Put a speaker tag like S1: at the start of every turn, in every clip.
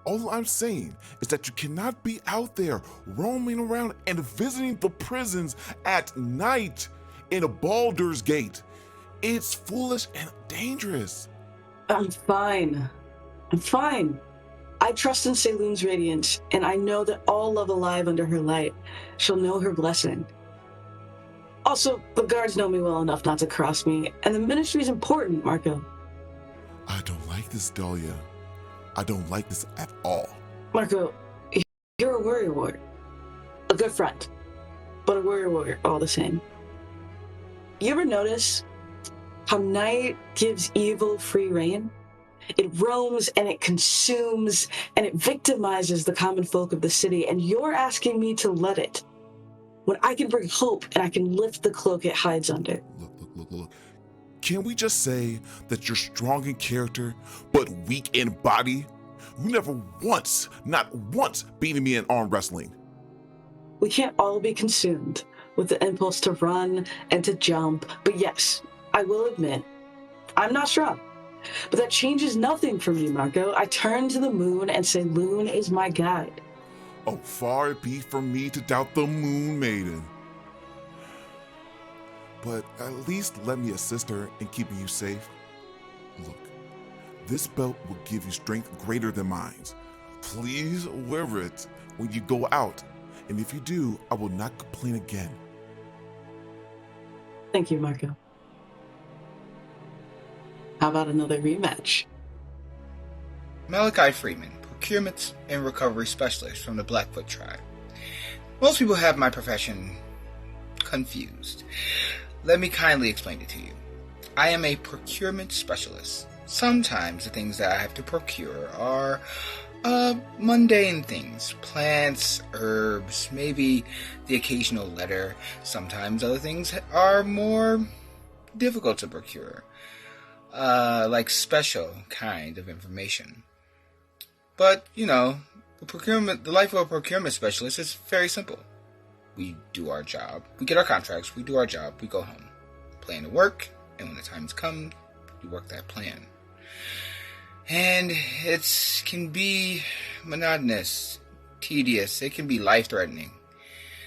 S1: All I'm saying is that you cannot be out there roaming around and visiting the prisons at night in a Baldur's Gate. It's foolish and dangerous.
S2: I'm fine. I trust in Saloon's radiance, and I know that all love alive under her light shall know her blessing. Also, the guards know me well enough not to cross me, and the ministry's important, Marco.
S1: I don't like this, Dahlia. I don't like this at all.
S2: Marco, you're a warrior warrior. A good friend, but a warrior warrior all the same. You ever notice how night gives evil free rein? It roams and it consumes and it victimizes the common folk of the city, and you're asking me to let it, when I can bring hope and I can lift the cloak it hides under.
S1: Look. Can we just say that you're strong in character, but weak in body? You never once, not once, beaten me in arm wrestling.
S2: We can't all be consumed with the impulse to run and to jump, but yes, I will admit, I'm not strong. But that changes nothing for me, Marco. I turn to the moon and say, Loon is my guide.
S1: Oh, far it be from me to doubt the Moon Maiden. But at least let me assist her in keeping you safe. Look, this belt will give you strength greater than mine. Please wear it when you go out, and if you do, I will not complain again.
S2: Thank you, Marco. How about another rematch?
S3: Malachi Freeman, Procurement and Recovery Specialist from the Blackfoot Tribe. Most people have my profession confused. Let me kindly explain it to you. I am a procurement specialist. Sometimes the things that I have to procure are mundane things. Plants, herbs, maybe the occasional letter. Sometimes other things are more difficult to procure. Like special kind of information. But, the life of a procurement specialist is very simple. We do our job. We get our contracts. We do our job. We go home. Plan to work. And when the time's come, you work that plan. And it can be monotonous, tedious. It can be life-threatening.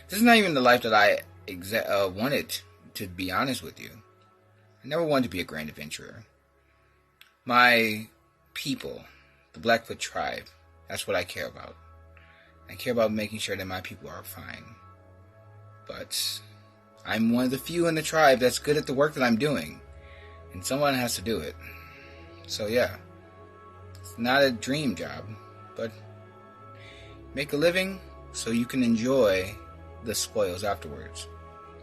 S3: This is not even the life that I wanted, to be honest with you. I never wanted to be a grand adventurer. My people, the Blackfoot tribe, that's what I care about. I care about making sure that my people are fine. But I'm one of the few in the tribe that's good at the work that I'm doing. And someone has to do it. So yeah, it's not a dream job, but make a living so you can enjoy the spoils afterwards.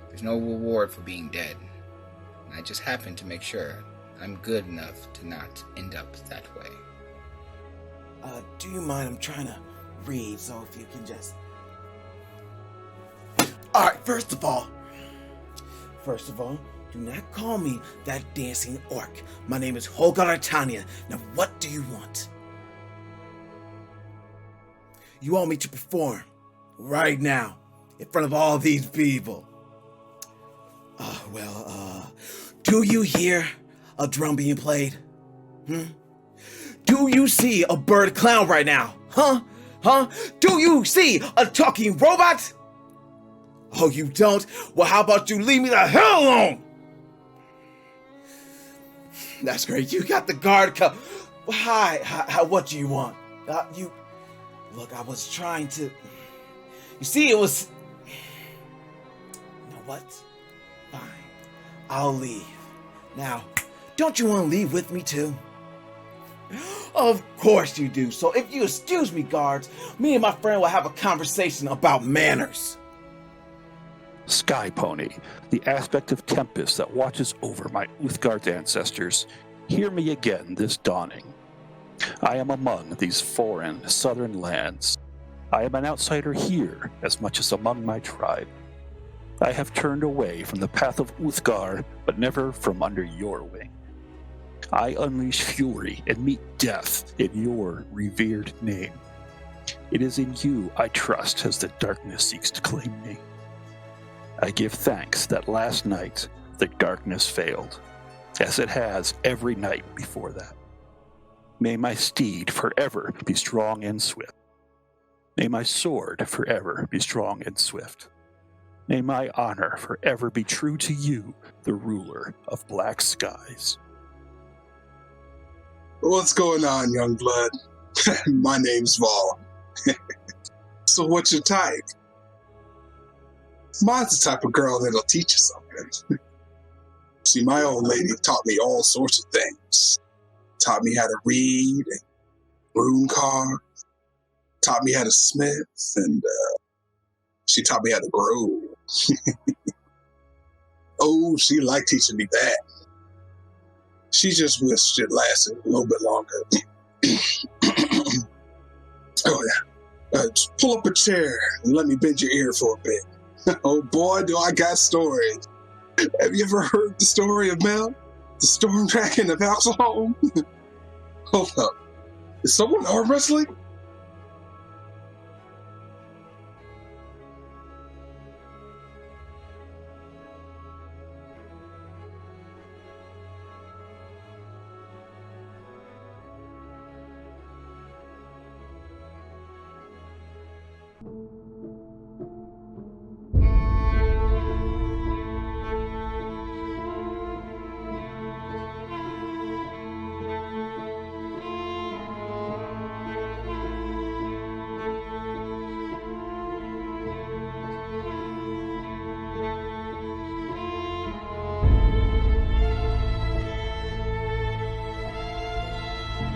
S3: There's no reward for being dead. And I just happen to make sure I'm good enough to not end up that way.
S4: Do you mind? I'm trying to read, so if you can just... Alright, first of all, do not call me that dancing orc. My name is Hogar Tanya. Now, what do you want? You want me to perform right now in front of all these people? Do you hear a drum being played? Do you see a bird clown right now? Huh? Do you see a talking robot? Oh, you don't? Well, how about you leave me the hell alone? That's great. You got the guard come. Well, hi, what do you want? Look, I was trying to... You see, it was... You know what? Fine. I'll leave. Now, don't you want to leave with me too? Of course you do. So if you excuse me, guards, me and my friend will have a conversation about manners.
S5: Sky Pony, the aspect of Tempest that watches over my Uthgar's ancestors, hear me again this dawning. I am among these foreign southern lands. I am an outsider here as much as among my tribe. I have turned away from the path of Uthgar, but never from under your wing. I unleash fury and meet death in your revered name. It is in you I trust as the darkness seeks to claim me. I give thanks that last night the darkness failed, as it has every night before that. May my steed forever be strong and swift. May my sword forever be strong and swift. May my honor forever be true to you, the ruler of black skies.
S6: What's going on, young blood? My name's Vaughn. So what's your type? Mine's the type of girl that'll teach you something. See, my old lady taught me all sorts of things. Taught me how to read and rune carve. Taught me how to smith, and she taught me how to grow. Oh, she liked teaching me that. She just wished it lasted a little bit longer. Oh, yeah. Just pull up a chair and let me bend your ear for a bit. Oh, boy, do I got stories. Have you ever heard the story of Mel? The storm dragon of Alxholm? Hold up. Is someone arm wrestling?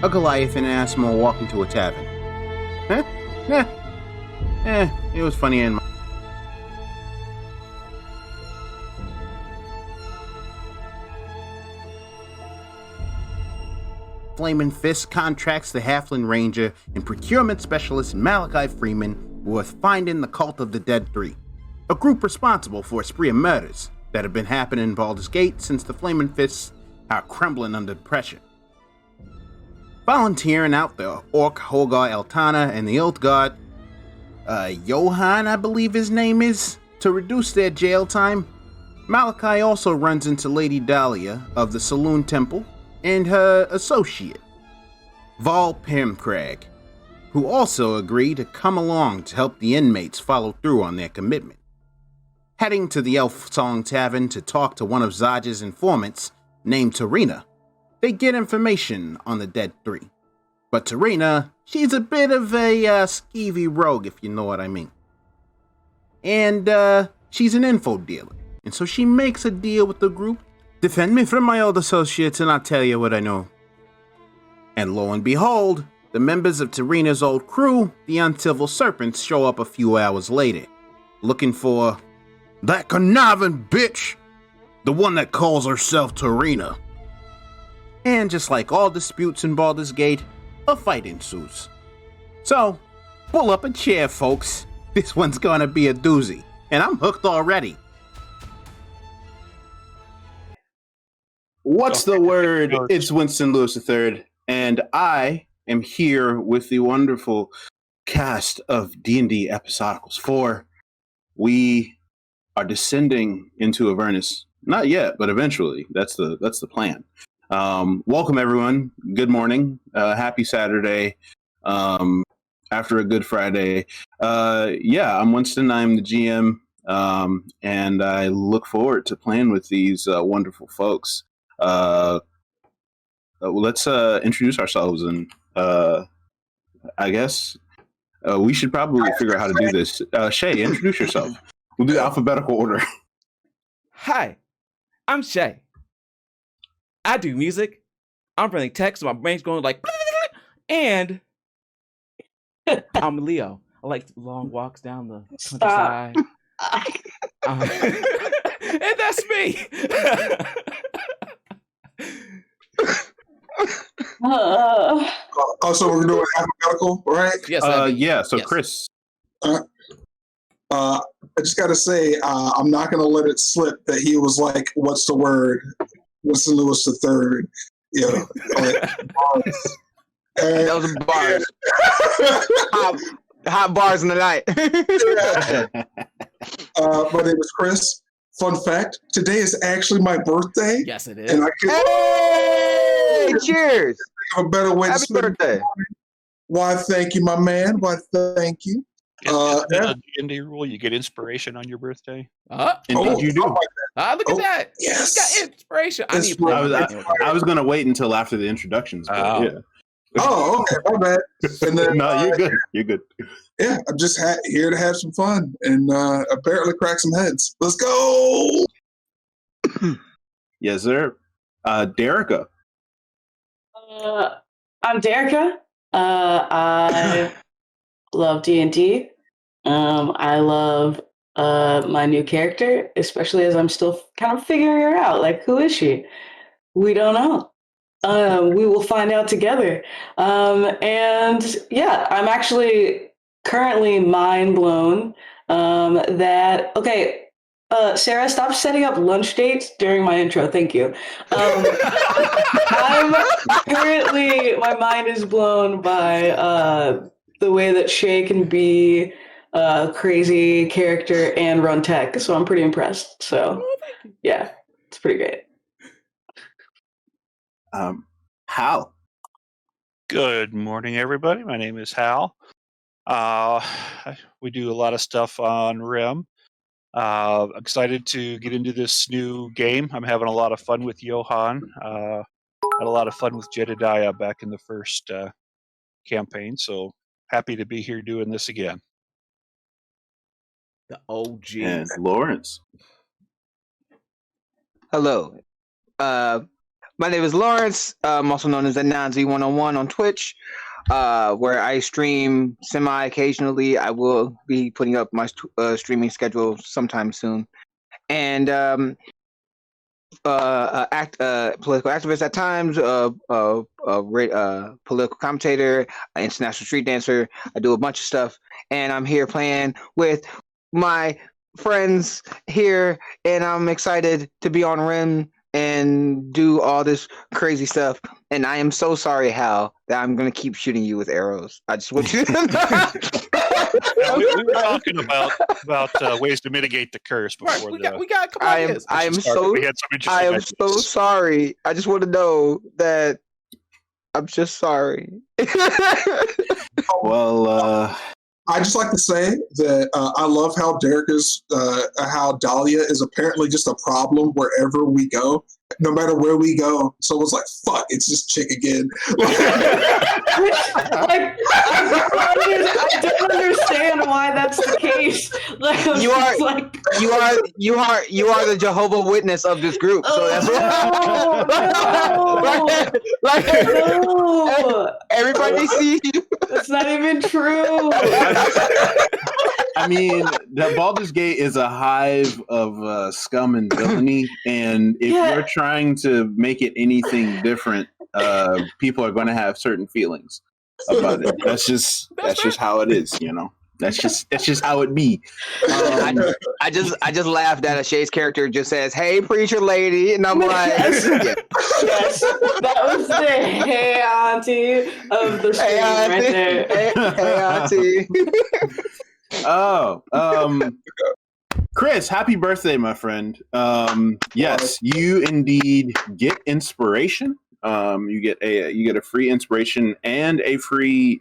S7: A Goliath and an Asimo walk into a tavern. Huh? It was funny in my... Flamin' Fist contracts the Halfling Ranger and procurement specialist Malachi Freeman with finding the Cult of the Dead 3, a group responsible for a spree of murders that have been happening in Baldur's Gate since the Flamin' Fists are crumbling under pressure. Volunteering out the Orc Hogar Eltana and the Iltgard, Johan, I believe his name is, to reduce their jail time. Malachi also runs into Lady Dahlia of the Saloon Temple and her associate, Vol Pimcrag, who also agree to come along to help the inmates follow through on their commitment. Heading to the Elf Song Tavern to talk to one of Zaj's informants, named Tarina, they get information on the Dead 3. But Tarina, she's a bit of a skeevy rogue, if you know what I mean. And she's an info dealer, and so she makes a deal with the group. Defend me from my old associates and I'll tell you what I know. And lo and behold, the members of Tarina's old crew, the Uncivil Serpents, show up a few hours later, looking for that conniving bitch, the one that calls herself Tarina. And just like all disputes in Baldur's Gate, a fight ensues. So, pull up a chair, folks. This one's gonna be a doozy, and I'm hooked already. What's the word? It's Winston Lewis III, and I am here with the wonderful cast of D&D Episodicals 4. We are descending into Avernus. Not yet, but eventually. That's the plan. Welcome, everyone. Good morning. Happy Saturday. After a good Friday. I'm Winston. I'm the GM, and I look forward to playing with these wonderful folks. Let's introduce ourselves, and I guess we should probably figure out how to do this. Shay, introduce yourself. We'll do alphabetical order.
S8: Hi, I'm Shay. I do music. I'm running text, so my brain's going like, and I'm Leo. I like long walks down the countryside. And that's me.
S6: So we're doing alphabetical, right?
S8: Yes.
S5: So
S8: yes.
S5: Chris.
S6: I just got to say, I'm not going to let it slip that he was like, what's the word? Winston Lewis III. You know, bars.
S9: Those are bars. Hot bars in the night.
S6: My name is Chris. Fun fact, today is actually my birthday.
S8: Yes, it is.
S6: And
S9: Hey, cheers.
S6: of a better way to
S9: Happy
S6: spend
S9: birthday.
S6: Why, thank you, my man. Why, thank you.
S5: Isn't it a D&D rule? You get inspiration on your birthday?
S4: Indeed, you do.
S6: Oh,
S8: Look at that.
S6: yes.
S8: You got inspiration. I need to
S6: Inspiration.
S8: play.
S4: I was gonna wait until after the introductions, but
S5: Oh.
S4: yeah.
S6: Oh, okay, my bad. And then,
S4: No, you're good. You're good.
S6: yeah, I'm just here to have some fun and apparently crack some heads. Let's go.
S4: Yes, sir. Derica.
S2: I'm Derica. I love D&D. I love my new character, especially as I'm still kind of figuring her out. Like, who is she? We don't know. We will find out together. And yeah, I'm actually currently mind blown that, okay, Sarah, stop setting up lunch dates during my intro. Thank you. I'm currently, my mind is blown by the way that Shay can be a crazy character and run tech. So I'm pretty impressed. So yeah, it's pretty great.
S4: Hal.
S5: Good morning, everybody. My name is Hal. We do a lot of stuff on RIM. Excited to get into this new game. I'm having a lot of fun with Johan. Had a lot of fun with Jedediah back in the first campaign, so happy to be here doing this again.
S8: The OG.
S4: And Lawrence.
S9: Hello. My name is Lawrence. I'm also known as Ananzi101 on Twitch, where I stream semi-occasionally. I will be putting up my streaming schedule sometime soon. And political activist at times, political commentator, international street dancer. I do a bunch of stuff. And I'm here playing with my friends here, and I'm excited to be on RIM and do all this crazy stuff. And I am so sorry, Hal, that I'm going to keep shooting you with arrows. I just want you to know.
S5: We were talking about ways to mitigate the curse before
S8: we got a couple ideas.
S9: I am so sorry. I just want to know that I'm just sorry.
S4: Well,
S6: I just like to say that I love how how Dahlia is apparently just a problem wherever we go. No matter where we go, someone's like, "Fuck, it's this chick again."
S2: Like, I don't understand why that's the case. Like,
S9: You are the Jehovah Witness of this group. So that's
S2: no.
S9: Everybody sees you.
S2: That's not even true.
S4: I mean, the Baldur's Gate is a hive of scum and villainy, and if you're trying to make it anything different, people are going to have certain feelings about it. That's just how it is, you know. That's just how it be.
S9: I just laughed at a Shay's character just says, "Hey, preacher lady," and I'm like,
S2: yes, that was the "Hey Auntie" of the stream right there.
S9: Hey Auntie.
S4: Oh, Chris, happy birthday, my friend. Yes, you indeed get inspiration. You get a free inspiration and a free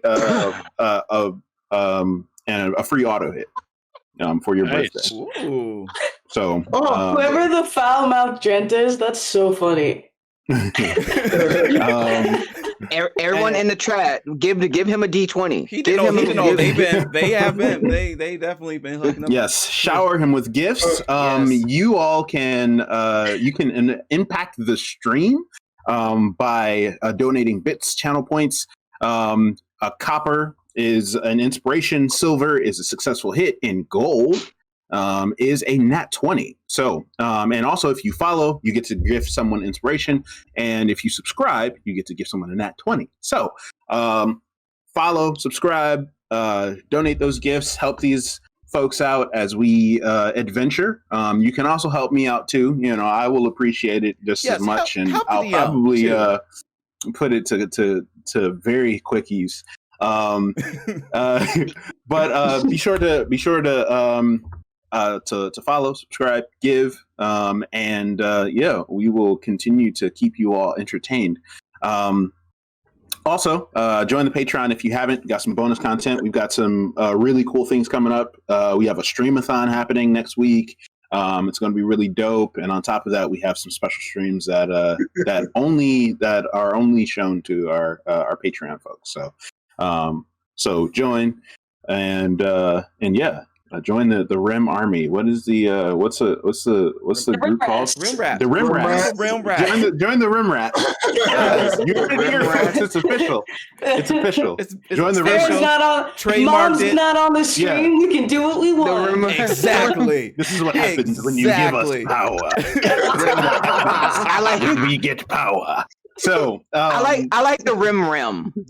S4: and a free auto hit for your birthday.
S8: Ooh.
S4: So,
S2: whoever the foul-mouthed gent is, that's so funny.
S9: Everyone in the chat, give him a D20.
S8: He definitely been hooking up.
S4: Yes, shower him with gifts.
S8: Yes.
S4: You all can impact the stream by donating bits, channel points. A copper is an inspiration, silver is a successful hit, and gold is a nat 20. So, and also if you follow, you get to gift someone inspiration, and if you subscribe, you get to give someone a nat 20. So, follow, subscribe, donate those gifts, help these folks out as we adventure. You can also help me out too. You know, I will appreciate it just as much, and I'll probably put it to very quick use. But be sure to follow, subscribe, give, and we will continue to keep you all entertained.
S7: Also, join the Patreon if you haven't. Got some bonus content. We've got some really cool things coming up. We have a streamathon happening next week. It's going to be really dope. And on top of that, we have some special streams that that are only shown to our Patreon folks. So join and yeah. Join the Rim Army. What is the what's the group called?
S8: Rim Rats.
S7: The Rim Rats.
S8: Rim Rats.
S7: Join the Rim Rats. You heard it here, folks. It's official. It's official. Join the Rim
S2: Aaron's not on. Mom's not on the stream. We can do what we want.
S8: Exactly.
S7: This is what happens when you give us power.
S9: I like
S7: when we get power. So
S9: I like the rim.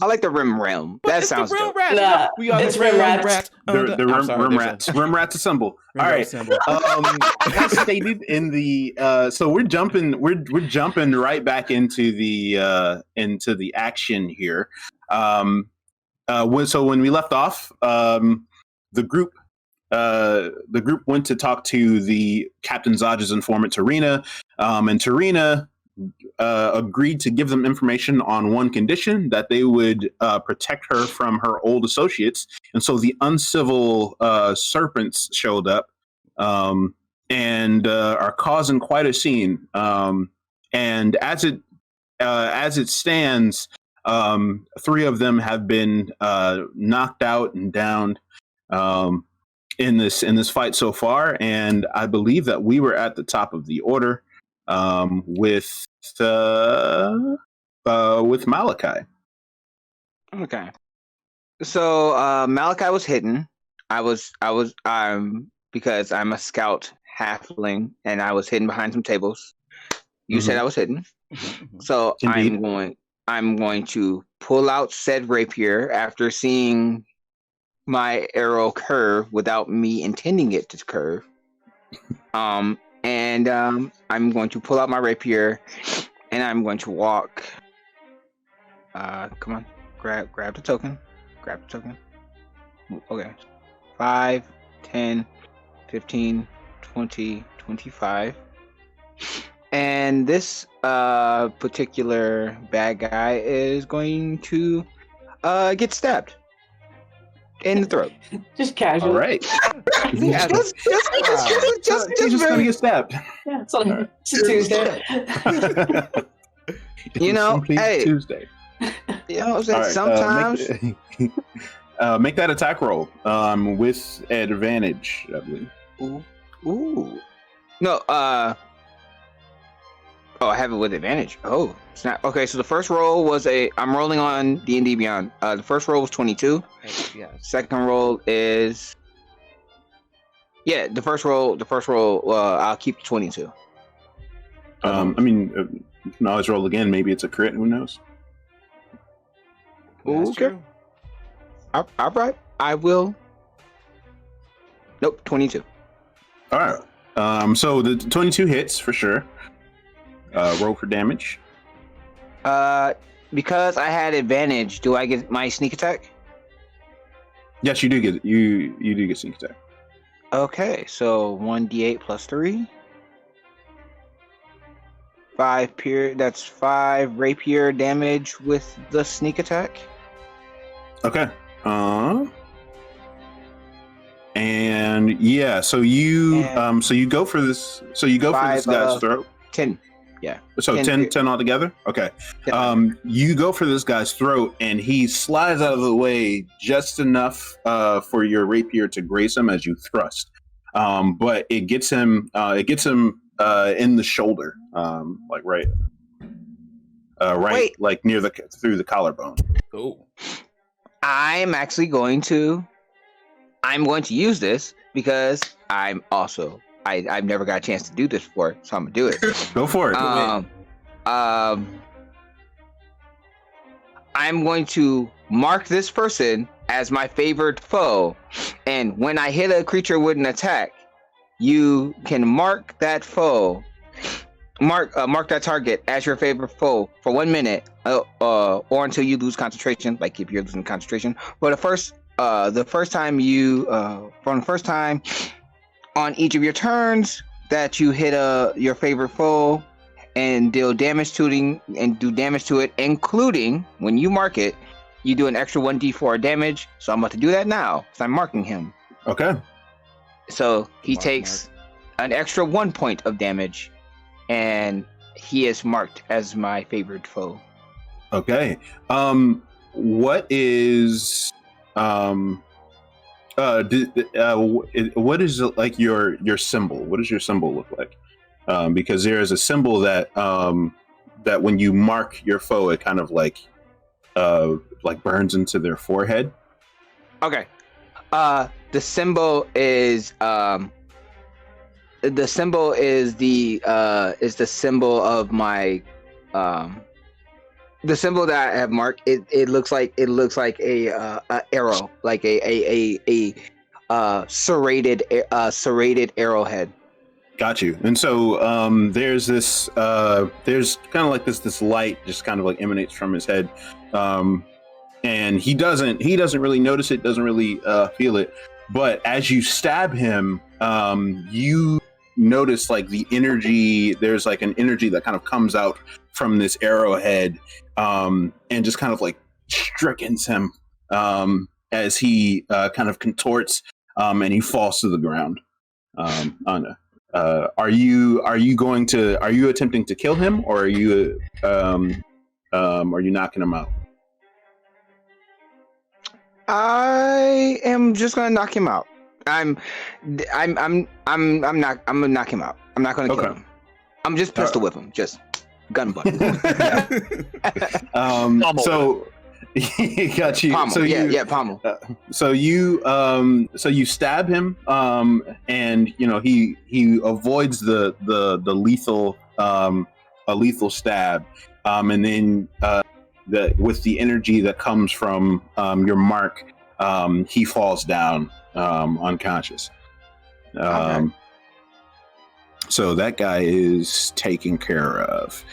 S9: I like the rim. That sounds
S8: Rim
S9: dope.
S8: Rats.
S2: Nah,
S8: We are
S2: it's
S8: the
S2: Rim
S8: Rim
S2: Rats.
S7: the Rim Rats. Rim Rats assemble. All right. As stated in the so we're jumping right back into the action here. So when we left off, the group went to talk to the Captain Zodge's informant Tarina, and Tarina agreed to give them information on one condition, that they would protect her from her old associates. And so the uncivil serpents showed up and are causing quite a scene. And as it stands, 3 of them have been knocked out and downed in this fight so far. And I believe that we were at the top of the order with Malachi.
S9: Okay. So Malachi was hidden. I was because I'm a scout halfling and I was hidden behind some tables. You said I was hidden. So
S7: Indeed.
S9: I'm going to pull out said rapier after seeing my arrow curve without me intending it to curve. And I'm going to pull out my rapier, and I'm going to walk. Come on, grab the token. Grab the token. Okay. 5, 10, 15, 20, 25. And this particular bad guy is going to get stabbed in the throat.
S2: Just casual.
S7: All right.
S9: Yeah, just
S7: He's just gonna get stabbed.
S2: Yeah, it's a Tuesday.
S9: You know, hey.
S7: Tuesday.
S9: You know what I'm saying?
S7: All right,
S9: Sometimes.
S7: make that attack roll with advantage, I believe.
S9: Ooh. No, I have it with advantage. Oh, it's not. Okay, so the first roll was I'm rolling on D&D Beyond. The first roll was 22.
S8: Yeah.
S9: Second roll is... Yeah, the first roll, I'll keep the 22.
S7: I mean, you can always roll again. Maybe it's a crit. Who knows?
S8: That's
S9: Okay.
S8: true.
S9: All right. I will... Nope, 22.
S7: All right. So the 22 hits for sure. Roll for damage.
S9: Because I had advantage, do I get my sneak attack?
S7: Yes, you do get you do get sneak attack.
S9: Okay, so 1d8 plus 3. 5 that's 5 rapier damage with the sneak attack.
S7: Okay. And yeah, so you go for this. So you go for this guy's throat.
S9: 10. Yeah.
S7: So 10 altogether? Okay. You go for this guy's throat, and he slides out of the way just enough for your rapier to graze him as you thrust. But it gets him in the shoulder, like right,
S9: Wait.
S7: like through the collarbone.
S8: Oh.
S9: I'm actually going to use this because I've never got a chance to do this before, so I'm gonna do it.
S7: Go for it.
S9: I'm going to mark this person as my favored foe, and when I hit a creature with an attack, you can mark that foe, mark that target as your favorite foe for 1 minute, or until you lose concentration. Like if you're losing concentration, but the first time on each of your turns that you hit your favorite foe, and deal damage to it, and do damage to it, including when you mark it, you do an extra 1d4 damage. So I'm about to do that now because I'm marking him.
S10: Okay.
S9: So he takes an extra 1 point of damage, and he is marked as my favored foe.
S10: Okay. What is what is like your symbol? What does your symbol look like? Because there is a symbol that that when you mark your foe, it kind of like burns into their forehead.
S9: Okay. The symbol is the symbol of my the symbol that I have marked. It looks like a arrow, like a serrated arrowhead.
S10: Got you. And so there's this there's kind of like this light just kind of like emanates from his head, and he doesn't really notice it, doesn't really feel it. But as you stab him, you notice like the energy. There's like an energy that kind of comes out from this arrowhead, and just kind of like strickens him as he kind of contorts, and he falls to the ground. Are you attempting to kill him, or are you knocking him out?
S9: I am just gonna knock him out. I'm gonna knock him out. I'm not gonna kill him. I'm just pistol whip him. Just gun butt.
S10: So he got you.
S9: Pommel.
S10: So
S9: pommel.
S10: So you stab him, and you know he avoids the lethal a lethal stab, and then with the energy that comes from your mark, he falls down unconscious.
S9: Okay.
S10: So that guy is taken care of.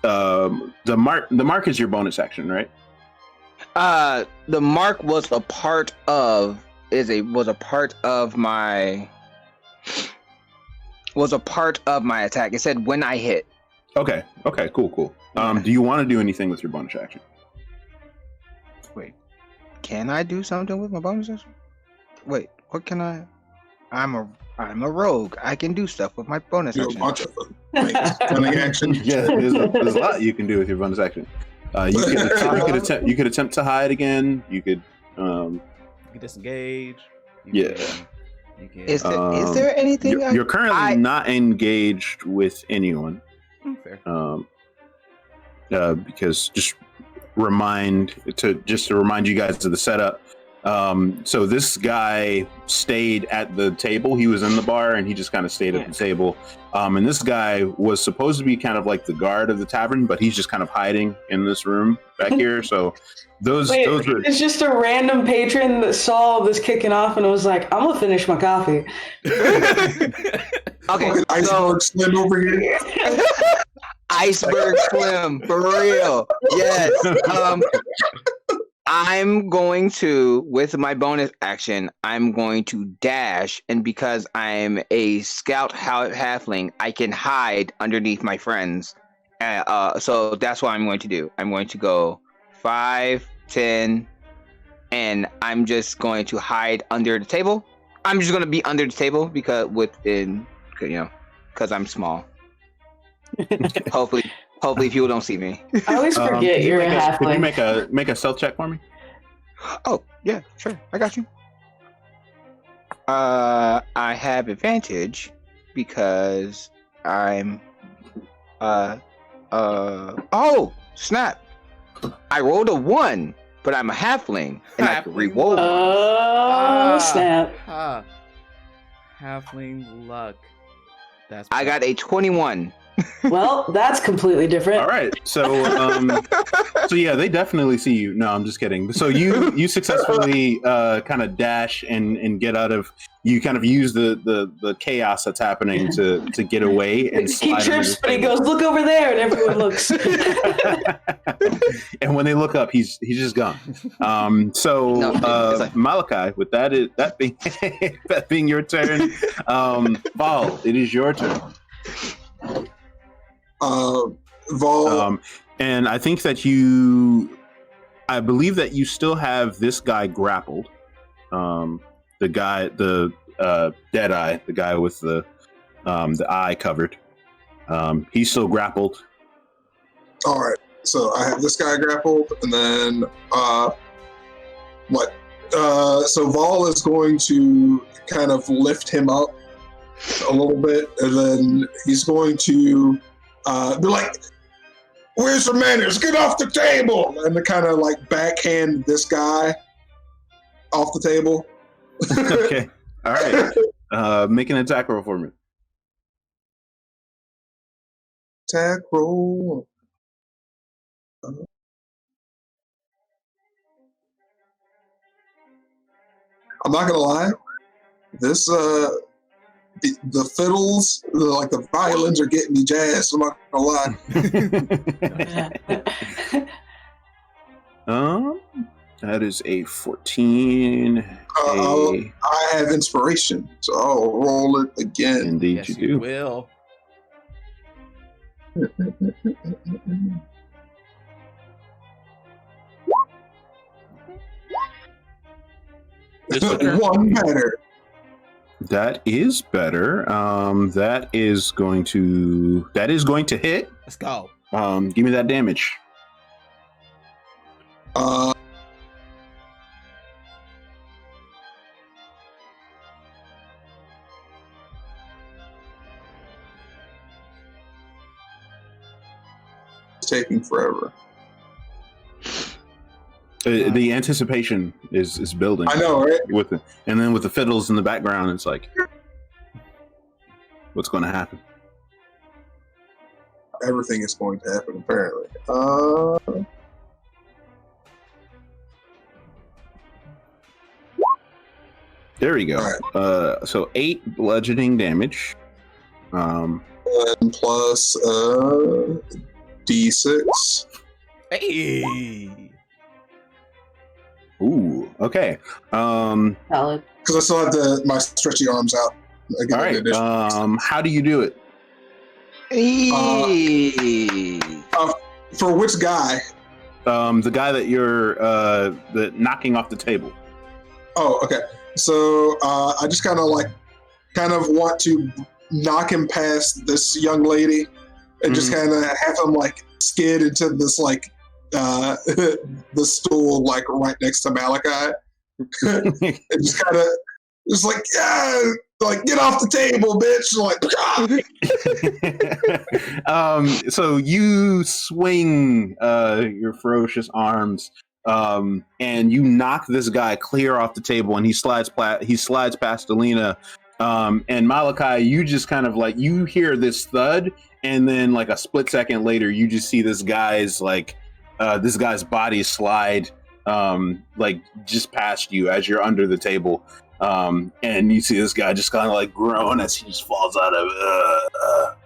S10: The mark is your bonus action, right?
S9: The mark was a part of my attack. It said when I hit.
S10: Okay, cool. Do you want to do anything with your bonus action?
S9: Wait, can I do something with my bonus action? Wait, what can I? I'm a rogue. I can do stuff with my bonus action.
S6: A bunch of them. Like, action.
S10: Yeah, there's a lot you can do with your bonus action. You could attempt to hide again. You could
S8: disengage.
S10: You
S8: can,
S9: is there anything?
S10: You're currently not engaged with anyone.
S8: Fair.
S10: Because to remind you guys of the setup. So this guy stayed at the table. He was in the bar and he just kind of stayed at the table. And this guy was supposed to be kind of like the guard of the tavern, but he's just kind of hiding in this room back here. So those were.
S2: It's just a random patron that saw this kicking off and was like, "I'm gonna finish my coffee."
S9: Okay,
S6: Iceberg Slim over here.
S9: Iceberg Slim, for real. Yes. I'm going to, with my bonus action, I'm going to dash, and because I'm a scout halfling, I can hide underneath my friends. So that's what I'm going to do. I'm going to go 5, 10, and I'm just going to hide under the table. I'm just going to be under the table because I'm small. Hopefully people don't see me.
S2: I always forget you're a halfling.
S10: Could you make a stealth check for me?
S9: Oh yeah, sure. I got you. I have advantage because I'm oh snap! I rolled a 1, but I'm a halfling and I can re-roll.
S2: Oh snap!
S8: Halfling luck.
S9: I got a 21.
S2: Well, that's completely different.
S10: All right, so yeah, they definitely see you. No, I'm just kidding. So you successfully kind of dash and get out of. You kind of use the chaos that's happening to get away and
S2: he trips, but he goes, "Look over there," and everyone looks.
S10: And when they look up, he's just gone. Malachi, with that being your turn, Val, it is your turn.
S6: Vol.
S10: And I think that I believe that you still have this guy grappled. The dead eye, the guy with the eye covered. He's still grappled.
S6: All right. So I have this guy grappled, and then what? So Vol is going to kind of lift him up a little bit, and then he's going to be like, "Where's your manners? Get off the table!" And to kind of like backhand this guy off the table.
S10: Okay. All right. Make an attack roll for me.
S6: Attack roll. I'm not gonna lie. This the fiddles, the violins are getting me jazzed. I'm not gonna lie.
S10: That is a 14.
S6: I have inspiration, so I'll roll it again.
S10: Indeed,
S8: Yes,
S10: you do.
S8: will.
S6: One better.
S10: That is better. That is going to hit.
S8: Let's go.
S10: Give me that damage.
S6: It's taking forever.
S10: The anticipation is building.
S6: I know, right?
S10: And then with the fiddles in the background, it's like, what's going to happen?
S6: Everything is going to happen, apparently.
S10: There we go.
S6: Right.
S10: So 8 bludgeoning damage.
S6: And plus D6.
S8: Hey.
S10: Ooh. Okay.
S2: Solid.
S6: Because I still have my stretchy arms out.
S10: All right. How do you do it?
S6: For which guy?
S10: The guy that you're knocking off the table.
S6: Oh, okay. So I just kind of want to knock him past this young lady and just kind of have him like skid into this the stool like right next to Malachi. And just kind of just like, yeah, like get off the table, bitch. Like
S10: so you swing your ferocious arms and you knock this guy clear off the table, and he slides past Alina. And Malachi, you just kind of like, you hear this thud, and then like a split second later, you just see this guy's body slide like just past you as you're under the table. And you see this guy just kind of like groan as he just falls out of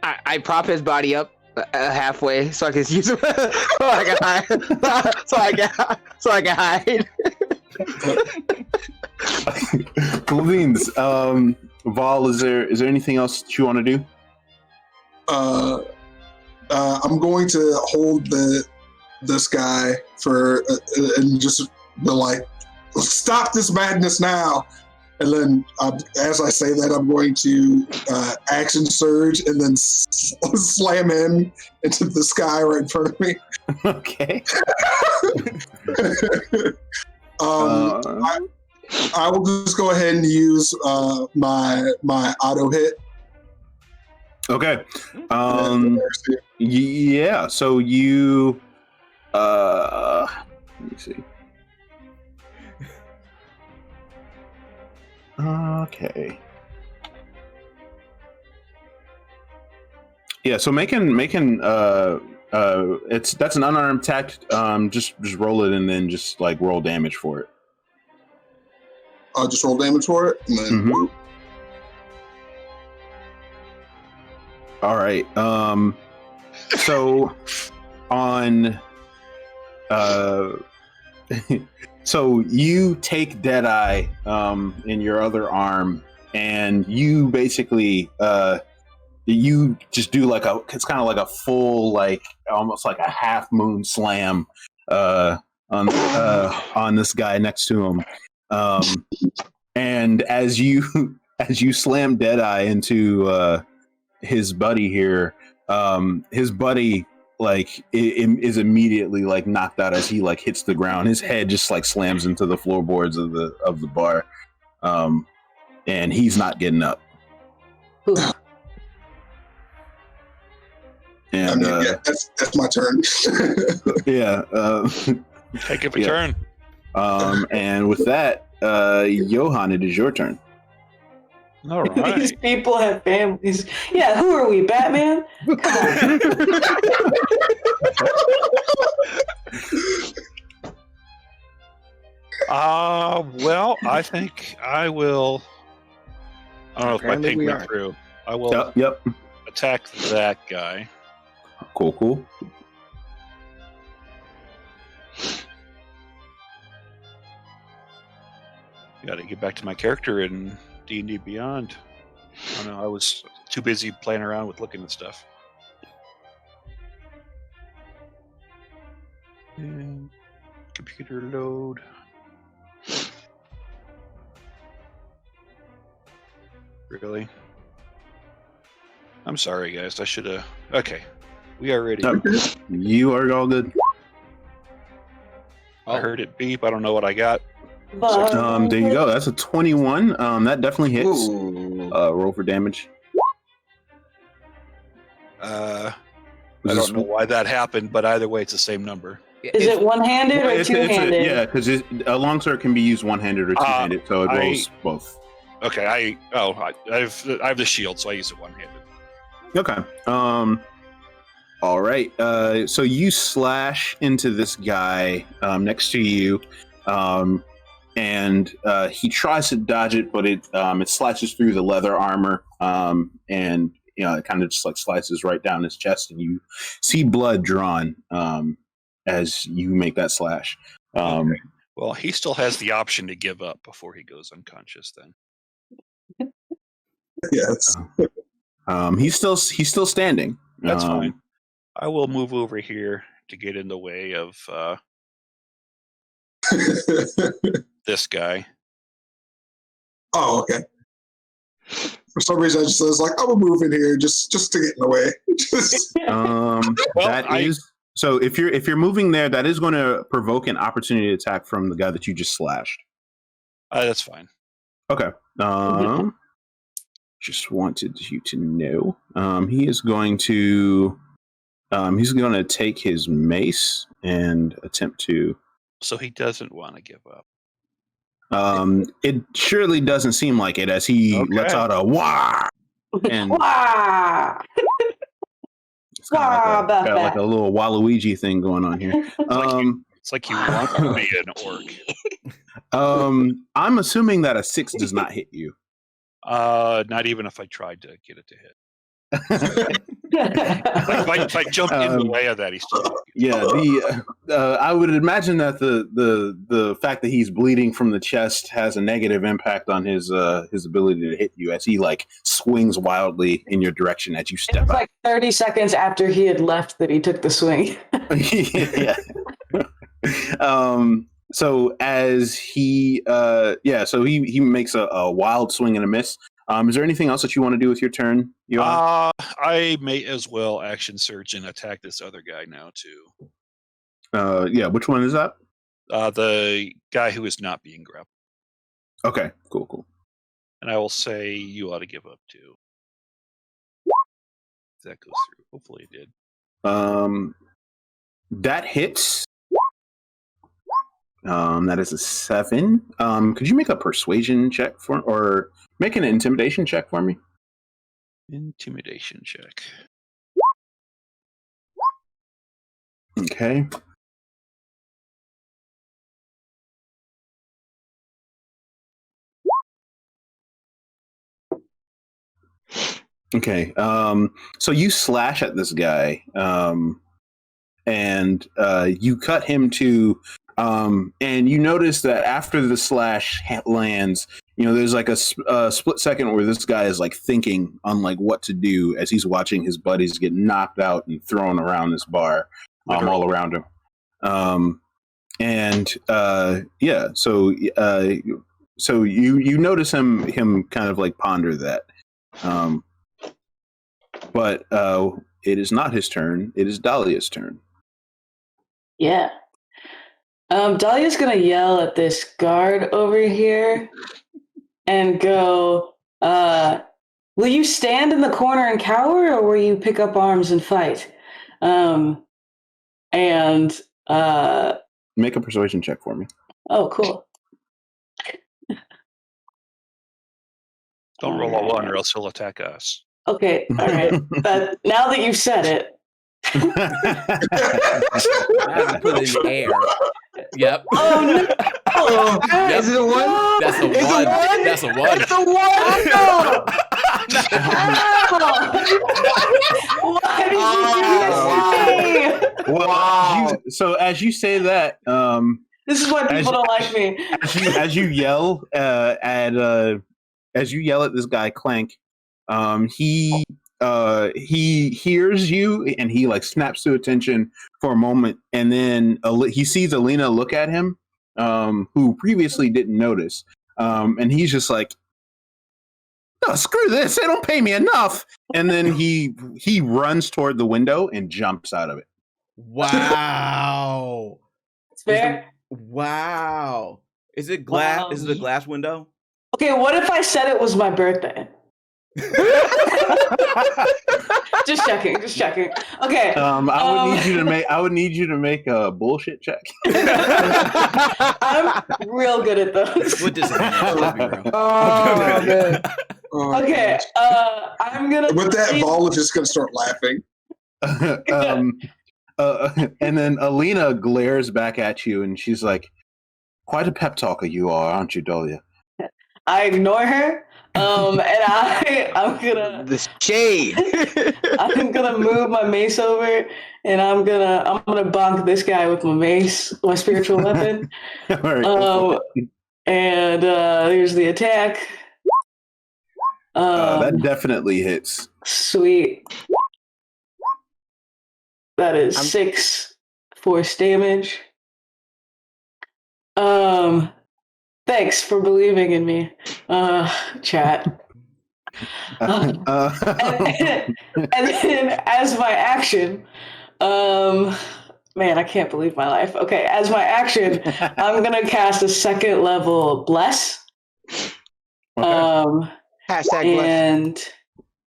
S9: I prop his body up halfway so I can use him so I can hide.
S10: Cool beans. Vol, is there anything else that you want to do?
S6: I'm going to hold this guy for and just be like, stop this madness now. And then as I say that, I'm going to action surge and then slam him into the sky right in front of me.
S10: Okay.
S6: I will just go ahead and use my auto hit.
S10: Okay. Yeah. So you. Let me see. Okay. Yeah. So making that's an unarmed attack. Just roll it and then just like roll damage for it.
S6: I'll just roll damage for it, and then.
S10: All right. So on. So you take Deadeye in your other arm, and you basically you just do it's kind of like a full, like almost like a half moon slam on this guy next to him. And as you slam Deadeye into his buddy here, his buddy is immediately like knocked out as he like hits the ground. His head just like slams into the floorboards of the bar, and he's not getting up. And
S6: that's my turn.
S10: Yeah.
S5: Take it a turn.
S10: And with that, Johan, it is your turn.
S5: All right.
S2: These people have families. Yeah, who are we, Batman? Come on.
S5: Well, I think I will. I don't know if my
S9: Apparently
S5: pink
S9: we
S5: went
S9: are.
S5: through. I will
S10: Yep.
S5: attack that guy.
S10: Cool.
S5: Got to get back to my character in D&D Beyond. I don't know. I was too busy playing around with looking at stuff. And computer load. Really? I'm sorry, guys. I should have. Okay, we are ready.
S10: You are all good.
S5: I heard it beep. I don't know what I got.
S10: There you go. That's a 21. That definitely hits.
S9: Ooh.
S10: Roll for damage.
S5: I don't know why that happened, but either way, it's the same number.
S2: Is it one-handed or two-handed?
S10: Yeah, because a longsword can be used one-handed or two-handed, so it rolls both.
S5: Okay, I have the shield, so I use it one-handed.
S10: Okay. All right. So you slash into this guy next to you, and he tries to dodge it, but it slashes through the leather armor, and it kind of just like slices right down his chest, and you see blood drawn as you make that slash.
S5: Okay. Well, he still has the option to give up before he goes unconscious. Then.
S6: Yes.
S10: He's still standing.
S5: That's fine. I will move over here to get in the way of this guy.
S6: Oh, okay. For some reason, I just was like, I will move in here just to get in the way.
S10: So if you're moving there, that is going to provoke an opportunity attack from the guy that you just slashed.
S5: That's fine.
S10: Okay. Just wanted you to know. He is going to take his mace and attempt to.
S5: So he doesn't want to give up.
S10: It surely doesn't seem like it as he lets out a wah, and
S2: Wah!
S10: it's kind of like a little Waluigi thing going on here.
S5: It's like you want to be an orc.
S10: I'm assuming that a 6 does not hit you.
S5: Not even if I tried to get it to hit. if I jumped in the way of that, he's still.
S10: Yeah, I would imagine that the fact that he's bleeding from the chest has a negative impact on his ability to hit you as he like swings wildly in your direction as you step
S2: It was
S10: out.
S2: like 30 seconds after he had left that he took the swing.
S10: Yeah. So as he makes a wild swing and a miss. Is there anything else that you want to do with your turn?
S5: I may as well action surge and attack this other guy now too.
S10: Yeah, which one is that?
S5: The guy who is not being grappled.
S10: Okay, cool.
S5: And I will say you ought to give up too. That goes through. Hopefully it did.
S10: That hits. That is a 7. Could you make a persuasion check or make an intimidation check for me?
S5: Intimidation check.
S10: Okay. Okay. So you slash at this guy, and you cut him to. And you notice that after the slash lands, there's like a split second where this guy is like thinking on like what to do as he's watching his buddies get knocked out and thrown around this bar, all around him. So you notice him kind of like ponder that. But it is not his turn. It is Dahlia's turn.
S2: Yeah. Dahlia's gonna yell at this guard over here and go, will you stand in the corner and cower, or will you pick up arms and fight?
S10: Make a persuasion check for me.
S2: Oh, cool.
S5: Don't roll a 1 or else he'll attack us.
S2: Okay, all right. But now that you've said it.
S8: I have to put it in the air. Yep.
S2: Oh, no.
S8: Yep.
S9: Is it a 1?
S8: That's a 1. That's a 1.
S9: It's a 1!
S2: Why did you do this to me?
S10: Well, so as you say that,
S2: This is why people don't like me.
S10: as you yell at this guy Clank, he hears you and he like snaps to attention for a moment, and then he sees Alina look at him, who previously didn't notice, and he's just like, "No, screw this! They don't pay me enough." And then he runs toward the window and jumps out of it.
S8: Wow.
S2: It's fair.
S8: Wow. Is it glass?
S2: Wow.
S8: Is it a glass window?
S2: Okay, what if I said it was my birthday? Just checking. Okay.
S10: I would need you to make a bullshit check.
S2: I'm real good at those.
S8: With disadvantage.
S9: Oh, man.
S2: Okay, I'm gonna.
S6: With that, Vol is just gonna start laughing.
S10: And then Alina glares back at you, and she's like, "Quite a pep talker you are, aren't you, Dahlia?"
S2: I ignore her, and I'm gonna.
S9: The shade.
S2: I'm gonna move my mace over, and I'm gonna bonk this guy with my mace, my spiritual weapon.
S10: All right,
S2: And here's the attack.
S10: that definitely hits.
S2: Sweet. That is 6 force damage. Thanks for believing in me, chat. And then as my action, man, I can't believe my life. Okay, as my action, I'm gonna cast a 2nd level bless.
S10: Okay.
S9: Hashtag bless.
S2: And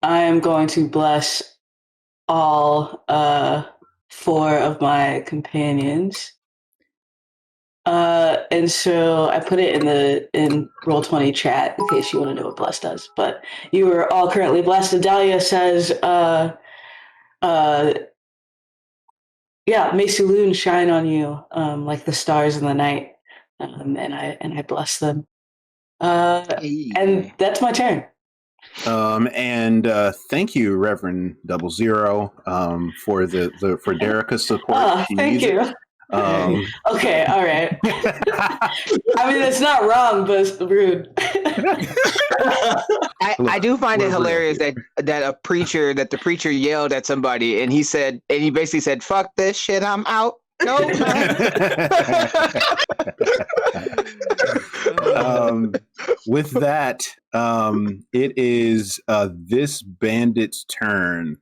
S2: I'm going to bless all 4 of my companions. And so I put it in Roll20 chat in case you want to know what bless does. But you are all currently blessed. And Dahlia says, may Saloon shine on you like the stars in the night. And I bless them. And that's my turn.
S10: And thank you, Reverend 00, for for Derica's support.
S2: Thank you. Okay, all right. I mean, it's not wrong, but it's rude.
S9: I do find it hilarious that the preacher yelled at somebody and he basically said, "Fuck this shit, I'm out." No.
S10: With that, it is this bandit's turn.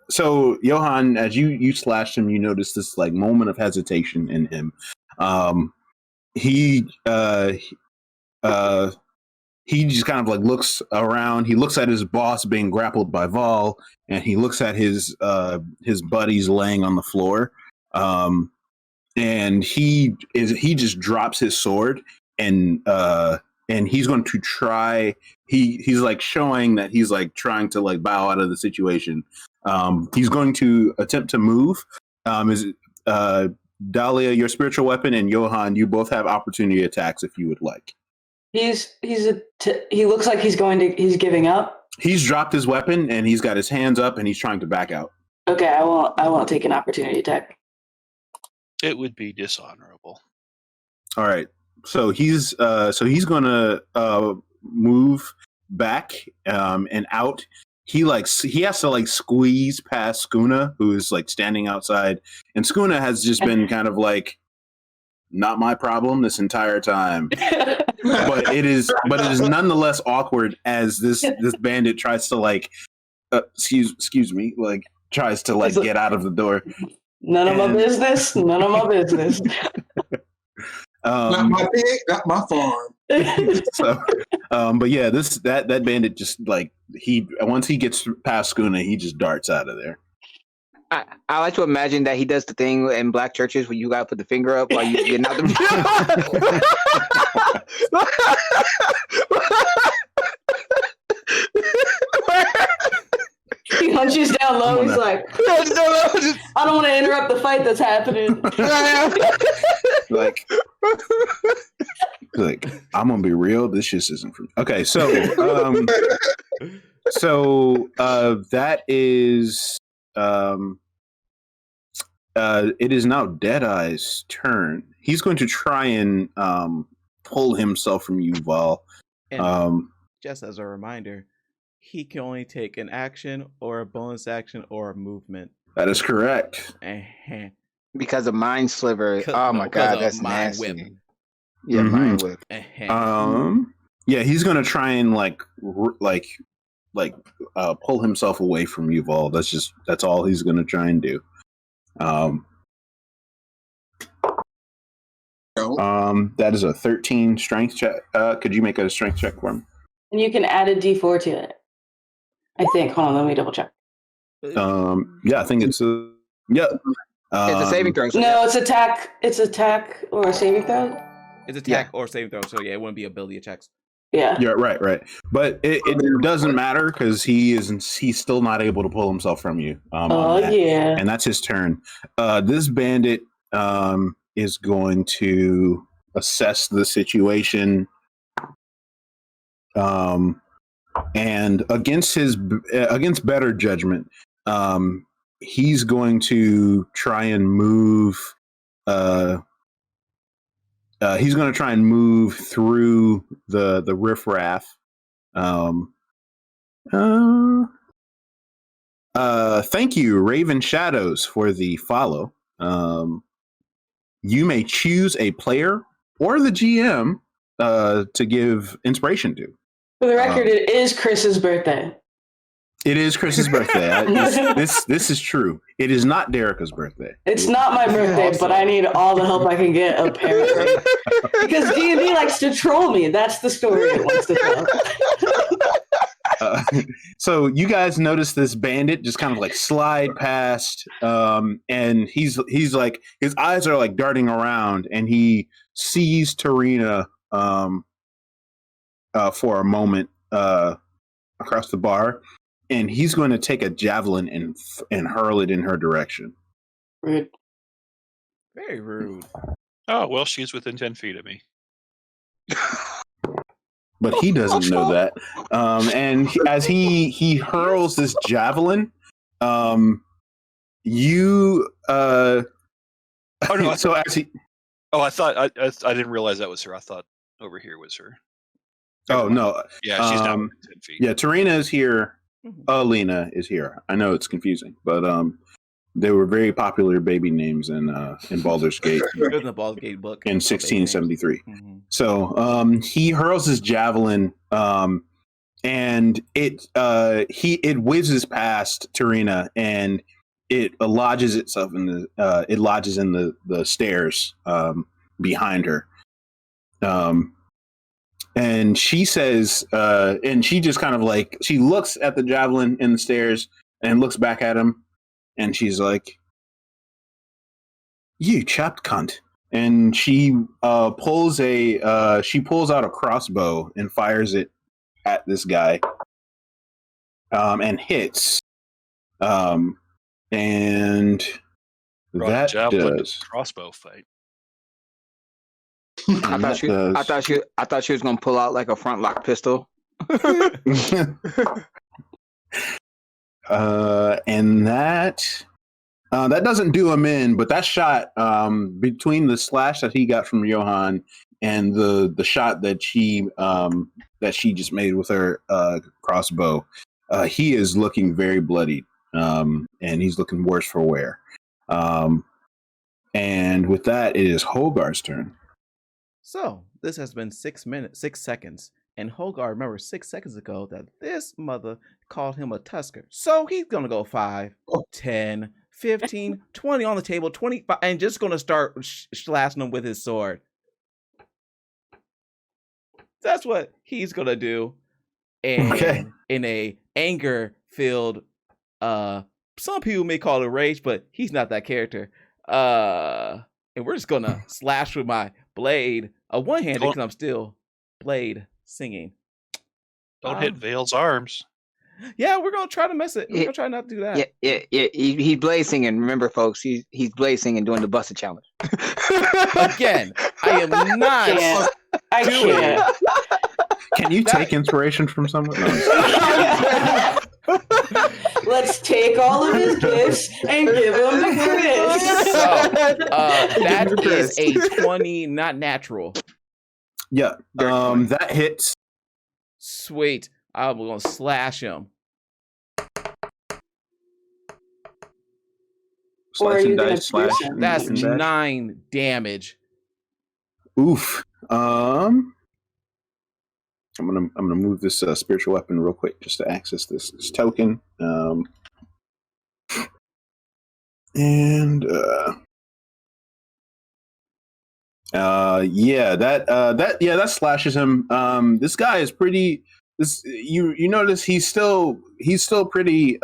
S10: So Johan, as you slashed him, you notice this like moment of hesitation in him. He just kind of like looks around. He looks at his boss being grappled by Vol, and he looks at his buddies laying on the floor. And he just drops his sword, and he's going to try. He's like showing that he's like trying to like bow out of the situation. He's going to attempt to move. Dahlia, your spiritual weapon, and Johan, you both have opportunity attacks if you would like.
S2: He looks like he's giving up.
S10: He's dropped his weapon and he's got his hands up and he's trying to back out.
S2: Okay, I won't take an opportunity attack.
S5: It would be dishonorable.
S10: All right. So he's gonna move back and out. He has to like squeeze past Skuna, who is like standing outside, and Skuna has just been kind of like, not my problem this entire time. but it is nonetheless awkward as this bandit tries to like excuse me, like tries to like get out of the door.
S2: None of my business. None of my business.
S6: Not my pig, not my farm.
S10: So, but yeah, that bandit just like once he gets past Skuna, he just darts out of there.
S9: I like to imagine that he does the thing in black churches where you gotta put the finger up while you getting out the.
S2: He hunches down low. He's like, I don't want to interrupt the fight that's happening.
S10: like I'm gonna be real. This just isn't for me. Okay, so that is it is now Deadeye's turn. He's going to try and pull himself from Yuval.
S8: And just as a reminder, he can only take an action or a bonus action or a movement.
S10: That is correct.
S9: Because of Mind Sliver. Oh my god, that's nasty. Whip. Yeah, Mind Whip.
S10: Yeah, he's gonna try and pull himself away from Yuval. That's all he's gonna try and do. That is a 13 strength check. Could you make a strength check for him?
S2: And you can add a D4 to it. I think. Hold on, let me double check.
S10: Yeah, I think it's a
S9: it's a saving throw. So
S2: no, it's attack. It's attack or a saving throw.
S8: It's attack or saving throw. So yeah, it wouldn't be ability checks.
S2: Yeah.
S10: Yeah, right. But it doesn't matter because he's still not able to pull himself from you.
S2: Yeah.
S10: And that's his turn. This bandit is going to assess the situation. And against better judgment, he's going to try and move. He's going to try and move through the riffraff. Thank you, Raven Shadows, for the follow. You may choose a player or the GM to give inspiration to.
S2: For the record, it is Chris's birthday.
S10: It is Chris's birthday. This is true. It is not Derica's birthday.
S2: It's not my birthday, but I need all the help I can get, apparently. Because D&D likes to troll me. That's the story it wants to tell.
S10: So you guys notice this bandit just kind of like slide past, and he's like, his eyes are like darting around, and he sees Tarina for a moment across the bar, and he's going to take a javelin and hurl it in her direction.
S2: Rude.
S8: Very rude.
S5: Oh, well, she's within 10 feet of me.
S10: But he doesn't know that. And as he hurls this javelin, you...
S5: oh, no,
S10: so as he...
S5: Oh, I thought... I didn't realize that was her. I thought over here was her.
S10: Oh, no.
S5: Yeah, she's not within 10 feet.
S10: Yeah, Tarina is here. Alina is here. I know it's confusing, but they were very popular baby names in Baldur's Gate.
S8: In the Baldur's Gate book.
S10: In 1673. Mm-hmm. So he hurls his javelin, and it whizzes past Tarina, and it lodges itself in the stairs behind her. And she says, and she just kind of like, she looks at the javelin in the stairs and looks back at him, and she's like, "You chopped cunt." And she pulls out a crossbow and fires it at this guy, and hits. And that does
S5: crossbow fight.
S9: I thought she was gonna pull out like a front lock pistol.
S10: And that That doesn't do him in, but that shot between the slash that he got from Johan and the shot that she just made with her crossbow, he is looking very bloodied, and he's looking worse for wear. And with that, it is Hogar's turn.
S8: So this has been 6 seconds, and Hogar remembered 6 seconds ago that this mother called him a tusker. So he's gonna go 5, 10, 15, 20 on the table, 25, and just gonna start slashing him with his sword. That's what he's gonna do. And in a anger-filled, some people may call it rage, but he's not that character. And we're just gonna slash with my blade, a one-handed, because I'm still blade singing.
S5: Don't hit Vale's arms.
S8: Yeah, we're gonna try to mess it. We're gonna try not to do that.
S9: Yeah. He's blade singing. Remember, folks, he's blade singing doing the busted challenge.
S8: Again, I am not doing it.
S10: Can you take inspiration from someone? No.
S2: Let's take all of his gifts and give them to Chris.
S8: So, that is a 20, not natural.
S10: Yeah, that hits.
S8: Sweet. I'm gonna slash him.
S2: Or are
S10: Slice
S2: you
S10: and
S2: gonna
S10: dice, slash.
S2: pierce him?
S10: and-
S8: That's
S10: and dash.
S8: 9 damage.
S10: Oof. I'm gonna move this spiritual weapon real quick just to access this token. That slashes him. This guy is pretty. You notice he's still pretty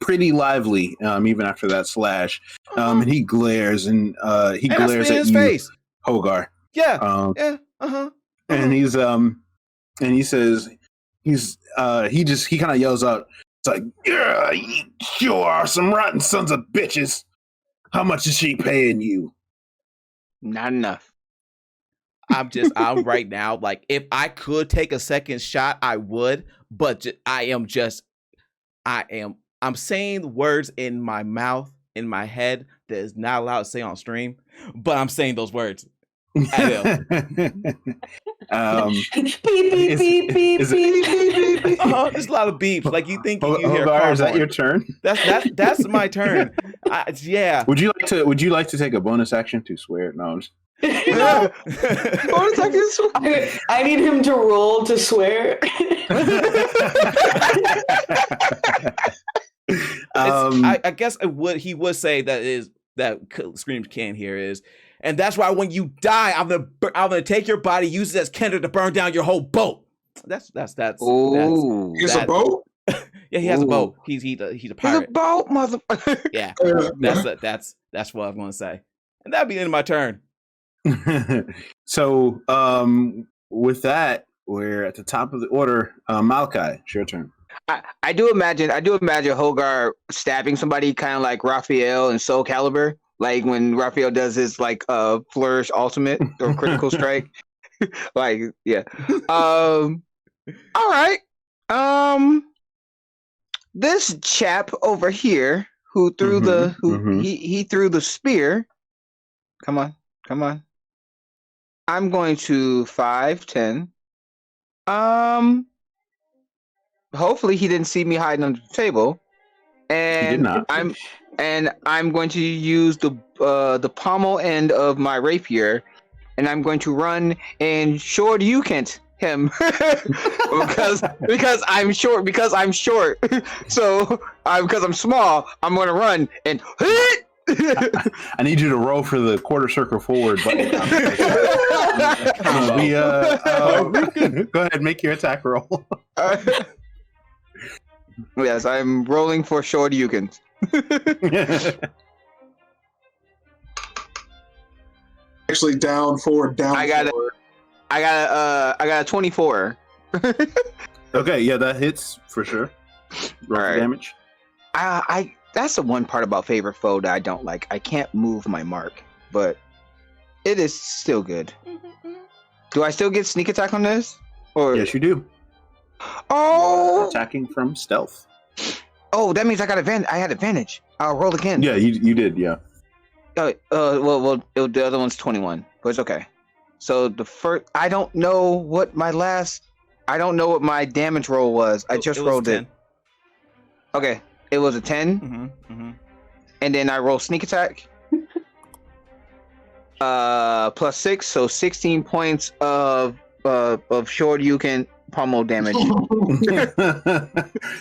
S10: pretty lively even after that slash. And he glares and he
S8: And I
S10: glares
S8: spit in
S10: at
S8: his
S10: you,
S8: face.
S10: Hogar.
S8: Yeah.
S10: And he says he kind of yells out, it's like, yeah, you sure are some rotten sons of bitches. How much is she paying you?
S9: Not enough.
S8: I'm right now, like, if I could take a second shot, I would, but I'm saying words in my mouth, in my head, that is not allowed to say on stream, but I'm saying those words.
S2: Beep, beep, beep, beep, beep,
S10: is
S2: beep, beep, beep.
S8: There's a lot of beeps. Like, you think you hear a
S10: Hogar,
S8: car
S10: is that
S8: horn.
S10: your turn?
S8: That's my turn. Yeah.
S10: Would you like to take a bonus action to swear? No. I'm just-
S2: No. I need him to roll to swear.
S8: I guess he would say that Screams can't hear is, and that's why when you die, I'm gonna take your body, use it as kindle to burn down your whole boat. That's
S9: Ooh.
S6: It's a boat?
S8: yeah, he has a
S9: Ooh.
S8: boat. He's a
S9: He's a
S8: pirate.
S9: boat, motherfucker.
S8: Yeah, that's what I'm gonna say, and that'd be the end of my turn.
S10: So with that, we're at the top of the order. Malachi, it's your turn.
S9: I do imagine Hogar stabbing somebody, kind of like Raphael in Soul Calibur, like when Raphael does his like flourish ultimate or critical strike. Like, yeah. All right. This chap over here who threw he threw the spear. Come on. I'm going to 5, 10. Hopefully he didn't see me hiding under the table. And
S10: He did not.
S9: I'm going to use the pommel end of my rapier, and I'm going to run and short him because I'm short. So because I'm small, I'm going to run and hit.
S10: I need you to roll for the quarter circle forward button. Go ahead, make your attack roll.
S9: Yes, I'm rolling for short Yukins.
S6: Actually, down forward.
S9: I got a 24.
S10: Okay, yeah, that hits for sure. Roll for
S9: Alright.
S10: damage.
S9: I that's the one part about favorite foe that I don't like. I can't move my mark, but it is still good. Do I still get sneak attack on this? Or
S10: Yes, you do.
S9: oh,
S10: Attacking from stealth.
S9: Oh, that means I had advantage. I'll roll again.
S10: Yeah, you did. Yeah.
S9: Well, the other one's 21, but it's okay. So the first, I don't know what my damage roll was. I just rolled
S8: 10.
S9: it. Okay, it was a 10. And then I roll sneak attack. Plus 6, so 16 points of short you can pummel damage.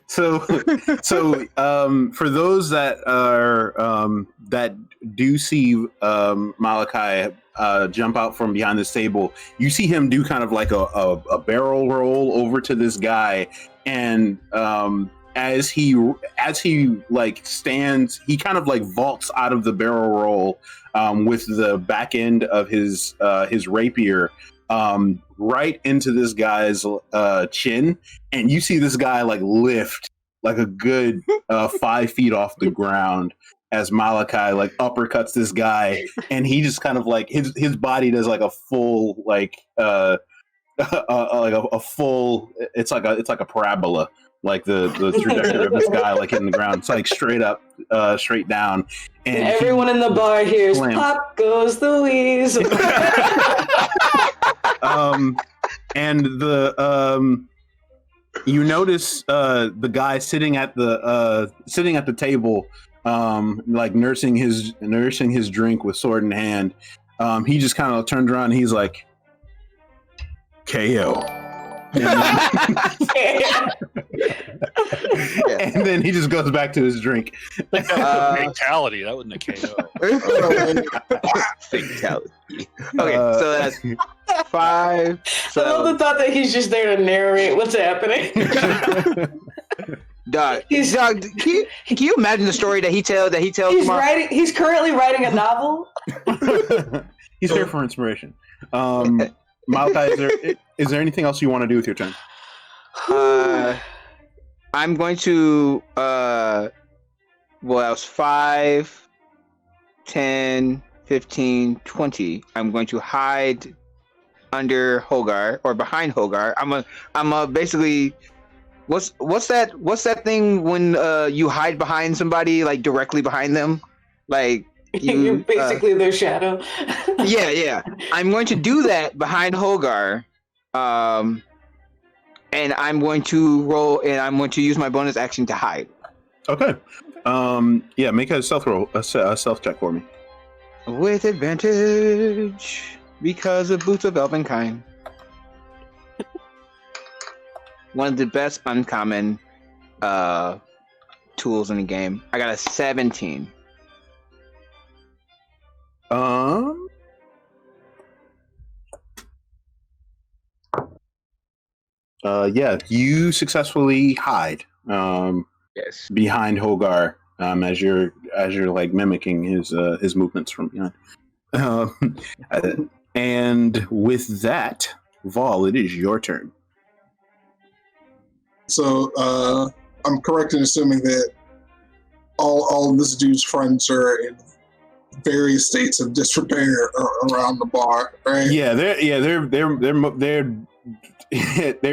S10: so for those that are that do see Malachi jump out from behind this table, you see him do kind of like a barrel roll over to this guy, and as he like stands, he kind of like vaults out of the barrel roll with the back end of his rapier right into this guy's chin, and you see this guy like lift like a good 5 feet off the ground as Malachi like uppercuts this guy, and he just kind of like his body does like a full like like a full it's like a parabola, like the trajectory of this guy like hitting the ground. It's like straight up, straight down, and
S2: everyone in the bar hears
S10: slams.
S2: "Pop goes the weasel."
S10: And the you notice the guy sitting at the table, like nursing his drink with sword in hand. He just kind of turns around and he's like, KO. And then he just goes back to his drink.
S5: Fatality. That wasn't a KO.
S9: Fatality. Okay, so that's 5. So
S2: I love the thought that he's just there to narrate what's happening.
S9: Dog, can you imagine the story that he tells?
S2: He's currently writing a novel.
S10: He's here for inspiration. Malachi, is there anything else you want to do with your turn?
S9: I'm going to that was 5, 10, 15, 20. I'm going to hide under Hogar or behind Hogar. I'm a basically what's that thing when you hide behind somebody, like directly behind them, like
S2: you're basically their shadow.
S9: yeah. I'm going to do that behind Hogar, and I'm going to roll, and I'm going to use my bonus action to hide.
S10: Okay. Yeah, make a stealth roll, a stealth check for me.
S9: With advantage, because of Boots of Elvenkind. One of the best uncommon tools in the game. I got a 17.
S10: Yeah, you successfully hide.
S9: Yes.
S10: Behind Hogar, as you're like mimicking his movements from behind. And with that, Vol, it is your turn.
S6: So I'm correct in assuming that all of this dude's friends are in various states of disrepair around the bar, right?
S10: Yeah, they're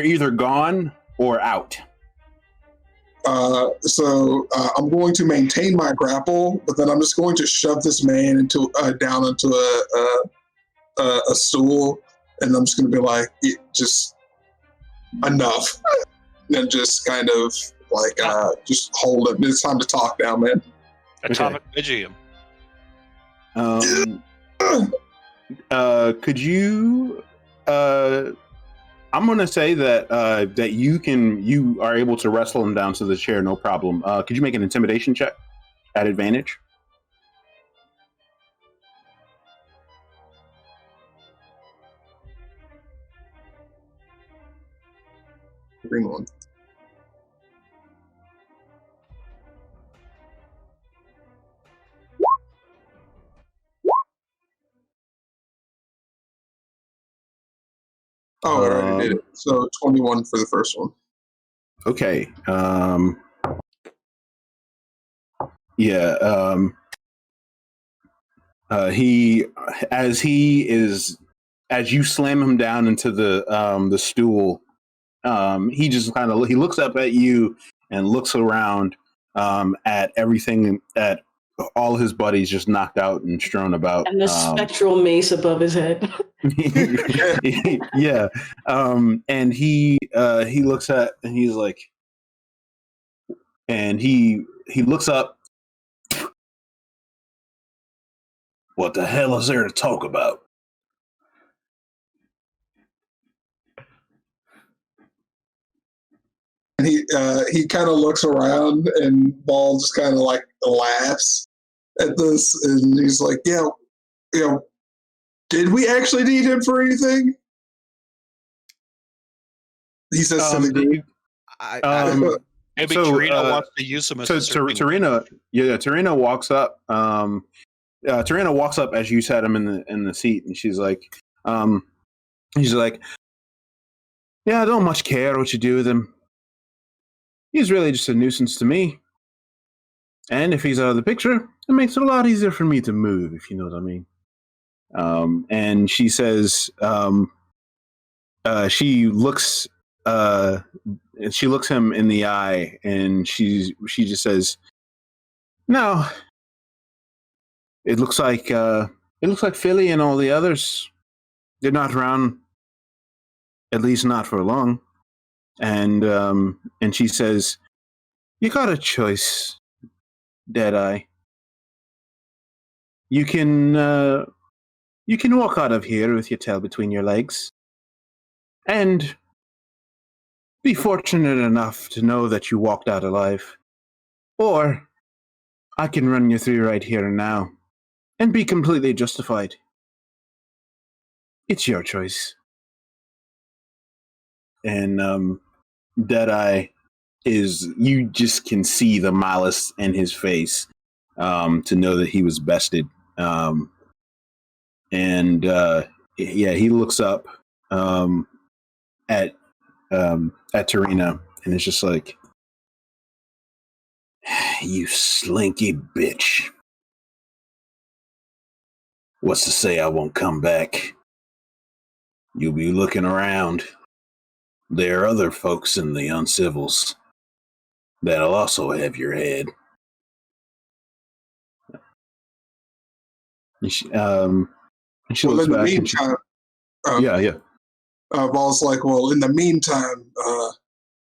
S10: either gone or out.
S6: So I'm going to maintain my grapple, but then I'm just going to shove this man down into a stool, and I'm just going to be like, just enough, and just kind of like just hold it. It's time to talk now, man.
S5: Atomic Vigium.
S10: Could you? I'm gonna say that you are able to wrestle him down to the chair, no problem. Could you make an intimidation check at advantage?
S6: Green one. Oh, I already did it. So 21 for the first one.
S10: Okay. Yeah. As you slam him down into the stool, he just he looks up at you and looks around, at everything, at all his buddies just knocked out and strewn about.
S2: And the spectral mace above his head.
S10: Yeah. And he looks at, and he's like, and he looks up. What the hell is there to talk about?
S6: And he kind of looks around, and Ball just kind of like laughs at this, and he's like, "Yeah, did we actually need him for anything?" He says to the group.
S11: Maybe
S10: So,
S11: Tarina wants to use him as
S10: So
S11: a serving
S10: Tarina walks up. Tarina walks up as you sat him in the seat, and she's like, "Yeah, I don't much care what you do with him. He's really just a nuisance to me. And if he's out of the picture, it makes it a lot easier for me to move, if you know what I mean." And she says, she looks him in the eye, and she just says, "No, it looks like Philly and all the others. They're not around, at least not for long." And she says, "You got a choice, Deadeye. You can walk out of here with your tail between your legs, and be fortunate enough to know that you walked out alive. Or I can run you through right here and now, and be completely justified. It's your choice." And Deadeye you just can see the malice in his face, to know that he was bested. He looks up at Tarina, and it's just like, "You slinky bitch. What's to say I won't come back? You'll be looking around. There are other folks in the Uncivils that'll also have your head." And she
S6: Well,
S10: looks
S6: in the
S10: back.
S6: meantime, Ball's like, "Well, in the meantime,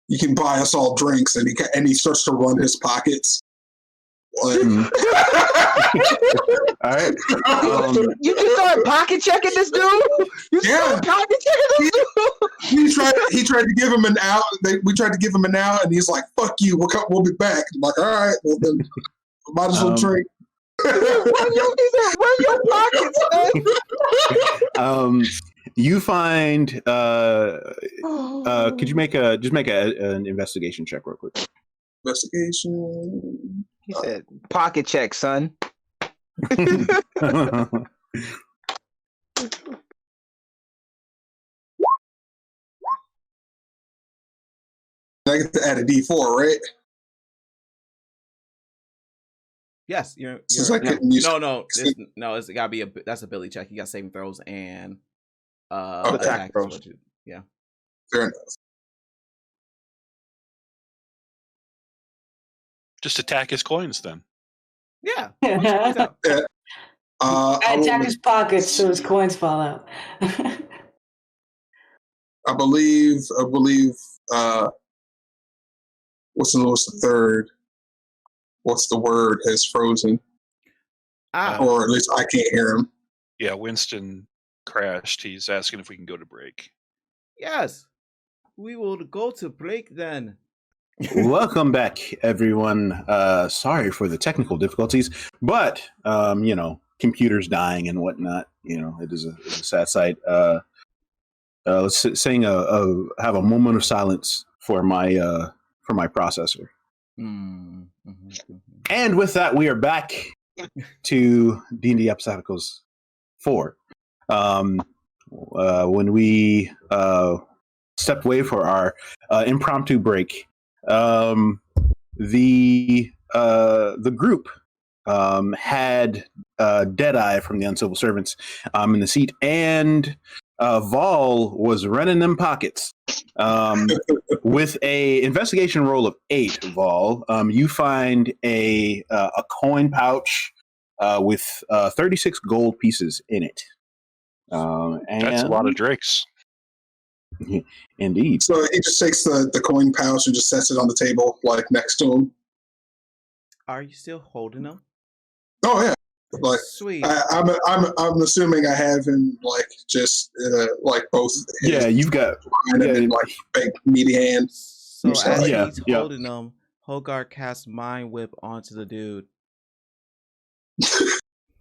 S6: you can buy us all drinks," and he starts to run his pockets. Like,
S10: All right.
S9: You just started pocket checking this dude? You started pocket checking this dude?
S6: he tried to give him an out. We tried to give him an out, and he's like, "Fuck you. We'll be back." I'm like, "All right, well then, might as well drink."
S9: Run your pockets, man.
S10: You find. Could you make an investigation check real quick?
S6: Investigation.
S9: He said, "Pocket check, son."
S6: I get to add a D4, right?
S8: Yes, you're
S6: Since I couldn't use
S8: it's gotta be that's a Billy check. You got saving throws and
S9: attack throws.
S8: Yeah.
S6: Fair enough.
S11: Just attack his coins then.
S8: Yeah.
S2: I attack his pockets so his coins fall out.
S6: I believe what's the third? What's the word has frozen? Or at least I can't hear him.
S11: Yeah, Winston crashed. He's asking if we can go to break.
S8: Yes. We will go to break then.
S10: Welcome back, everyone. Sorry for the technical difficulties, but computers dying and whatnot. It is a sad sight. Let's have a moment of silence for my processor.
S8: Mm-hmm.
S10: And with that, we are back to D&D Episodicals 4. When we stepped away for our impromptu break, the group had Deadeye from the Uncivil Servants in the seat, and Vol was running them pockets. With a investigation roll of 8, Vol, you find a coin pouch with 36 gold pieces in it. And
S11: That's a lot of drakes.
S10: Indeed.
S6: So he just takes the coin pouch and just sets it on the table, like next to him.
S8: Are you still holding them?
S6: Oh yeah, like
S8: Sweet.
S6: I'm assuming I have him like just like both.
S10: Yeah, you've got
S6: and then like big meaty hand.
S8: So
S6: So,
S8: as
S10: yeah,
S8: he's
S10: yeah.
S8: holding them, Hogar casts Mind Whip onto the dude.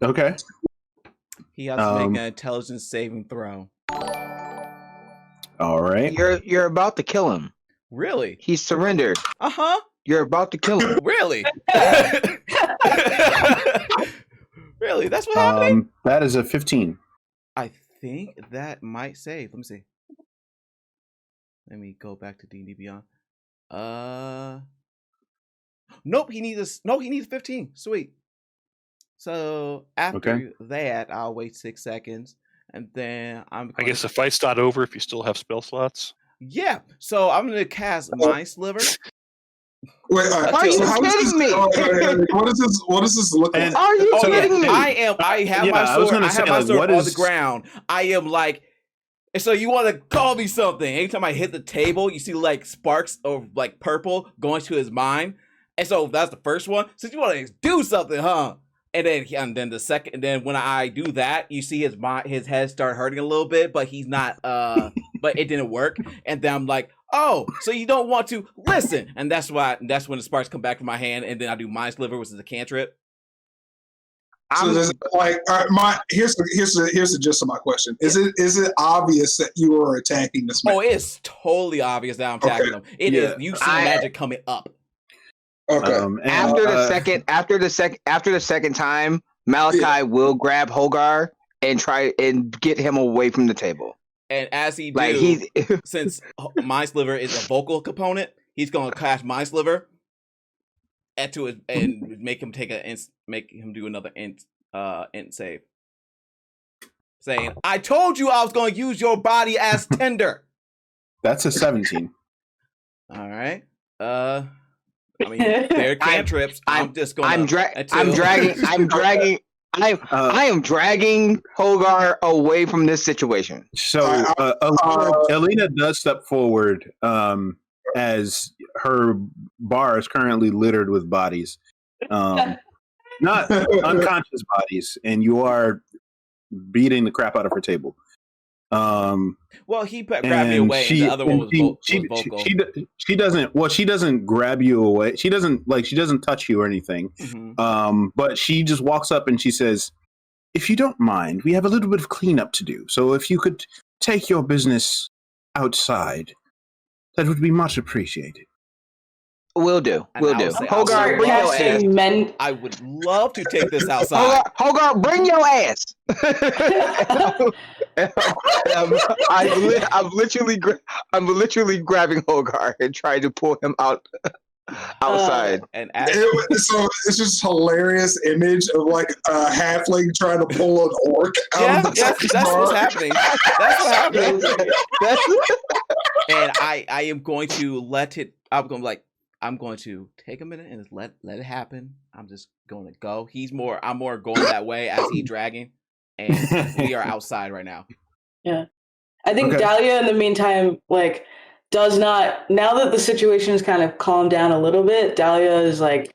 S10: Okay.
S8: He has to make an intelligence saving throw.
S10: All right.
S9: You're about to kill him.
S8: Really?
S9: He's surrendered.
S8: Uh-huh.
S9: You're about to kill him.
S8: Really? Really? That's what happened?
S10: That is a 15.
S8: I think that might save. Let me see. Let me go back to D&D Beyond. Nope, he needs 15. Sweet. So after that, I'll wait 6 seconds, and then
S11: I guess the fight's not over if you still have spell slots.
S8: Yeah. So I'm gonna cast Mind Sliver.
S6: Wait,
S9: Are you kidding me?
S6: What does this look like?
S9: Are you kidding me?
S8: I have my sword. I have my sword on the ground. I am like, and so you want to call me something? Anytime I hit the table, you see like sparks of like purple going to his mind, and so that's the first one. So you want to do something, huh? And then the second, and then when I do that, you see his head start hurting a little bit, but he's not. But it didn't work, and then I'm like, oh, so you don't want to listen, and that's when the sparks come back from my hand, and then I do Mind Sliver, which is a cantrip.
S6: So there's like here's the gist of my question. Is it obvious that you are attacking this man?
S8: Oh, it's totally obvious that I'm attacking him. It is. You see magic coming up.
S6: Okay.
S9: After the second time, Malachi will grab Hogar and try and get him away from the table.
S8: And as he do, since Mind Sliver is a vocal component, he's gonna cast Mind Sliver and make him do another int save, saying, "I told you I was gonna use your body as tinder."
S10: That's a 17.
S8: All right. I mean, they're cantrips. I am
S9: dragging Hogar away from this situation.
S10: So Alina does step forward as her bar is currently littered with bodies. Not unconscious bodies, and you are beating the crap out of her table.
S8: Well, he grabbed me away, and the other one was vocal.
S10: She doesn't. Well, she doesn't grab you away. She doesn't touch you or anything.
S8: Mm-hmm.
S10: But she just walks up and she says, "If you don't mind, we have a little bit of cleanup to do. So if you could take your business outside, that would be much appreciated."
S9: Will do. Hogar, bring your ass.
S8: I would love to take this outside.
S9: Hogar, bring your ass. I'm literally grabbing Hogar and trying to pull him outside.
S8: And
S6: so it's just hilarious image of like a halfling trying to pull an orc out of the
S8: that's what's happening. That's what happening. And I am going to let it. I'm going to take a minute and just let it happen. I'm just going to go. I'm more going that way as he's dragging, and we are outside right now.
S2: Yeah, I think Dahlia in the meantime does not, now that the situation has kind of calmed down a little bit. Dahlia is like,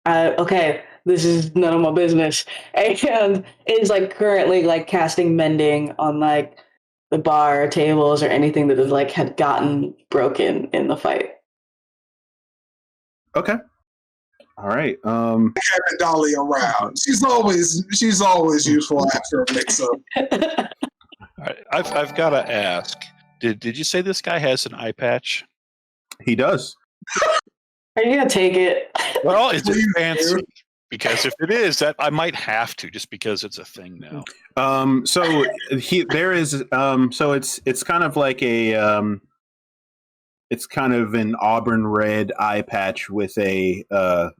S2: okay, this is none of my business, and is currently casting mending on the bar tables or anything that had gotten broken in the fight.
S10: Okay. All right.
S6: Having Dolly around, she's always useful after a mix-up.
S11: All right, I've got to ask. Did you say this guy has an eye patch?
S10: He does.
S2: Are you gonna take it?
S11: Well, is it fancy? Because if it is, that I might have to, just because it's a thing now.
S10: So there is. So it's kind of like a. It's kind of an auburn red eye patch with a.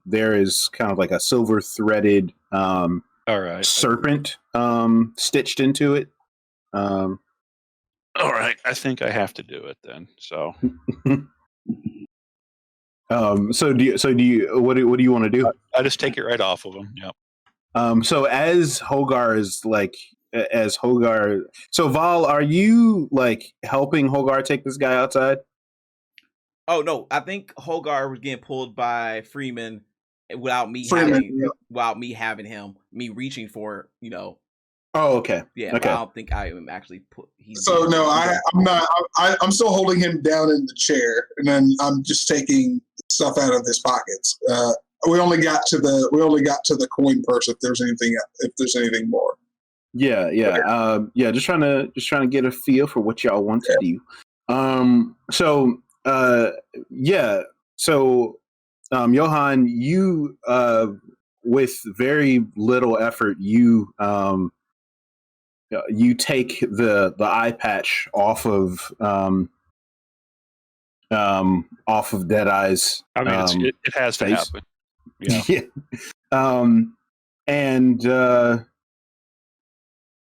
S10: There is kind of like a silver threaded.
S11: All right.
S10: Serpent stitched into it.
S11: All right, I think I have to do it then. So,
S10: So do you? What do you want to do?
S11: I just take it right off of him. Yep.
S10: So as Hogar is as Hogar. So Val, are you like helping Hogar take this guy outside?
S8: Oh no, I think Hogar was getting pulled by Freeman without me having him, me reaching for,
S10: Oh, okay.
S8: Yeah,
S10: okay.
S8: I don't think I am actually
S6: So no, I'm not. I'm still holding him down in the chair, and then I'm just taking stuff out of his pockets. We only got to the coin purse. If there's anything more.
S10: Yeah. Okay. Just trying to get a feel for what y'all want to do. Johan, you with very little effort, you take the eye patch off of Deadeye's.
S11: I mean, it has to
S10: face.
S11: happen.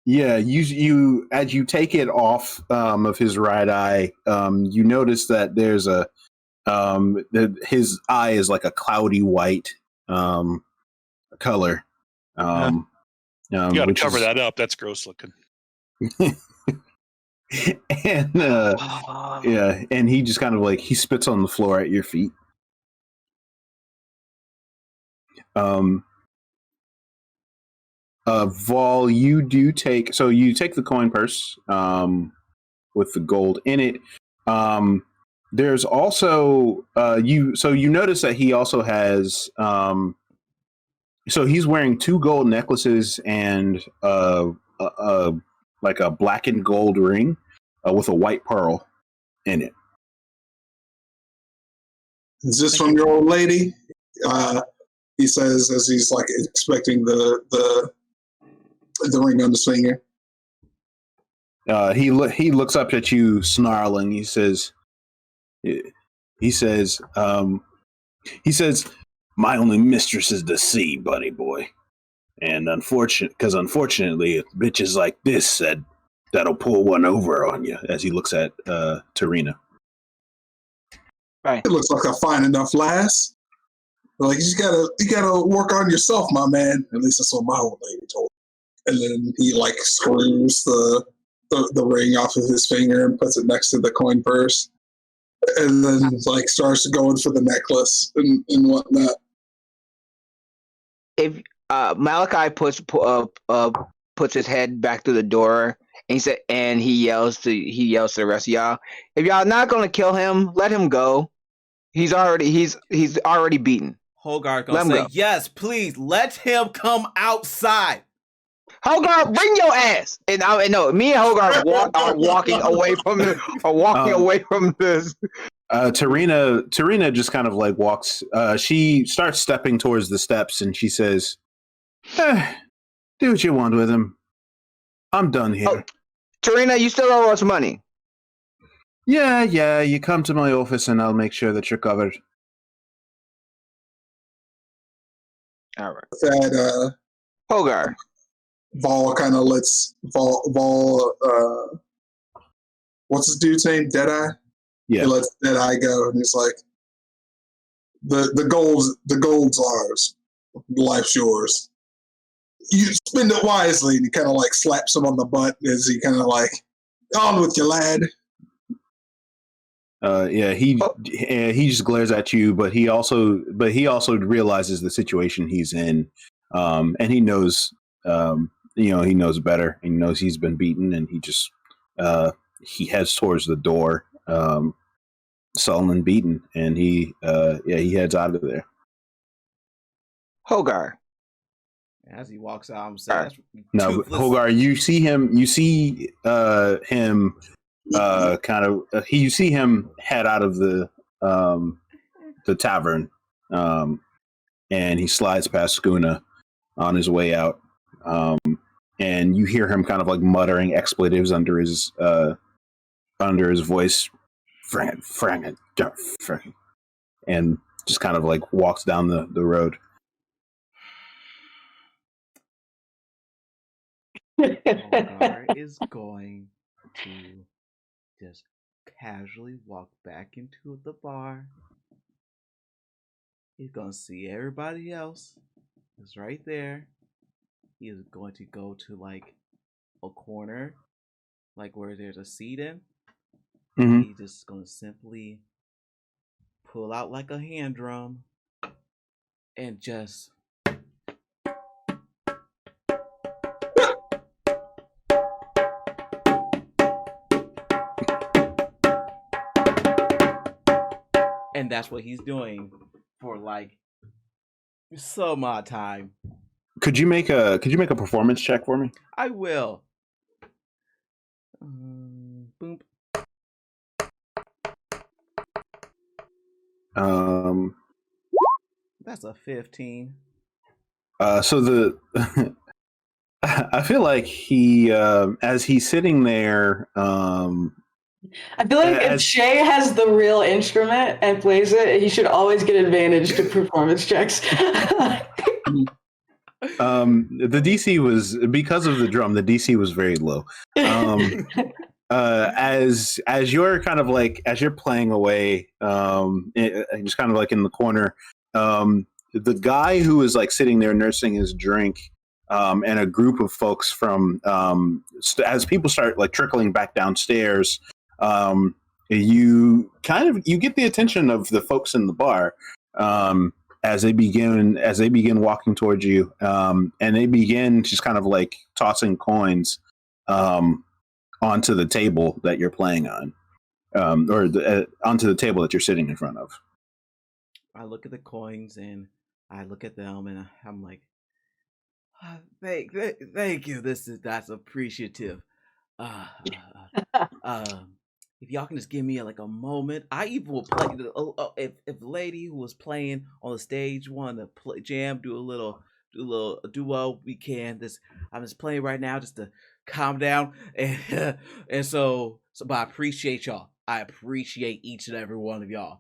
S11: Yeah.
S10: You as you take it off of his right eye, you notice that there's his eye is like a cloudy white color.
S11: You got to cover that up. That's gross looking.
S10: And and he just kind of he spits on the floor at your feet. Vol, you take the coin purse with the gold in it. There's also you notice that he also has so he's wearing 2 gold necklaces and like a black and gold ring with a white pearl in it.
S6: Is this from your old lady? He says as he's expecting the ring on his finger.
S10: He looks up at you, snarling. He says, "My only mistress is the sea, buddy boy, and unfortunately, bitches like this that'll pull one over on you." As he looks at Tarina.
S9: Right.
S6: It looks like a fine enough lass. You gotta work on yourself, my man. At least that's what my old lady told me. And then he screws the ring off of his finger and puts it next to the coin purse, and then starts going for the necklace and whatnot.
S9: If Malachi puts his head back through the door, and he yells to the rest of y'all, if y'all not gonna kill him, let him go. He's already beaten.
S8: Hogar gonna say, yes, please let him come outside.
S9: Hogar, bring your ass. And me and Hogar are walking away from this.
S10: Tarina just kind of walks. She starts stepping towards the steps, and she says, "Do what you want with him. I'm done here."
S9: Oh, Tarina, you still owe us money.
S10: Yeah. You come to my office, and I'll make sure that you're covered.
S9: All right.
S6: That
S9: Hogar.
S6: Vol kind of lets Vol what's his dude's name? Deadeye?
S10: Yeah.
S6: He lets Deadeye go, and he's like, the gold's ours. Life's yours. You spend it wisely. And he kind of slaps him on the butt as he kind of on with you, lad.
S10: He just glares at you, but he also realizes the situation he's in, and he knows, he knows better. He knows he's been beaten, and he just he heads towards the door, sullen and beaten, and he heads out of there.
S9: Hogar.
S8: As he walks out, I'm saying,
S10: "No, Hogar, you see him. You see him." You see him head out of the tavern, and he slides past Skuna on his way out, and you hear him kind of muttering expletives under his voice, Frank, and just kind of walks down the road.
S8: Hogar is going to just casually walk back into the bar. He's gonna see everybody else. It's right there. He is going to go to like a corner, like where there's a seat in.
S10: Mhm.
S8: He's just gonna simply pull out like a hand drum and just and that's what he's doing for like some odd time.
S10: Could you make a performance check for me?
S8: I will. Boom. That's a 15.
S10: So the I feel like he as he's sitting there
S2: I feel like if
S10: as
S2: Shay has the real instrument and plays it, he should always get advantage to performance checks.
S10: the DC was, because of the drum, the DC was very low. As you're kind of like, as you're playing away, just kind of like in the corner, the guy who is like sitting there nursing his drink, and a group of folks from as people start like trickling back downstairs, you get the attention of the folks in the bar, as they begin walking towards you, and they begin just kind of like tossing coins onto the table that you're playing on, onto the table that you're sitting in front of.
S8: I look at the coins and I look at them and I'm like, thank you. That's appreciative. If y'all can just give me like a moment, I even will play. If the lady who was playing on the stage wanted to play jam, do a little duo, we can. I'm just playing right now just to calm down, and so. But I appreciate y'all. I appreciate each and every one of y'all.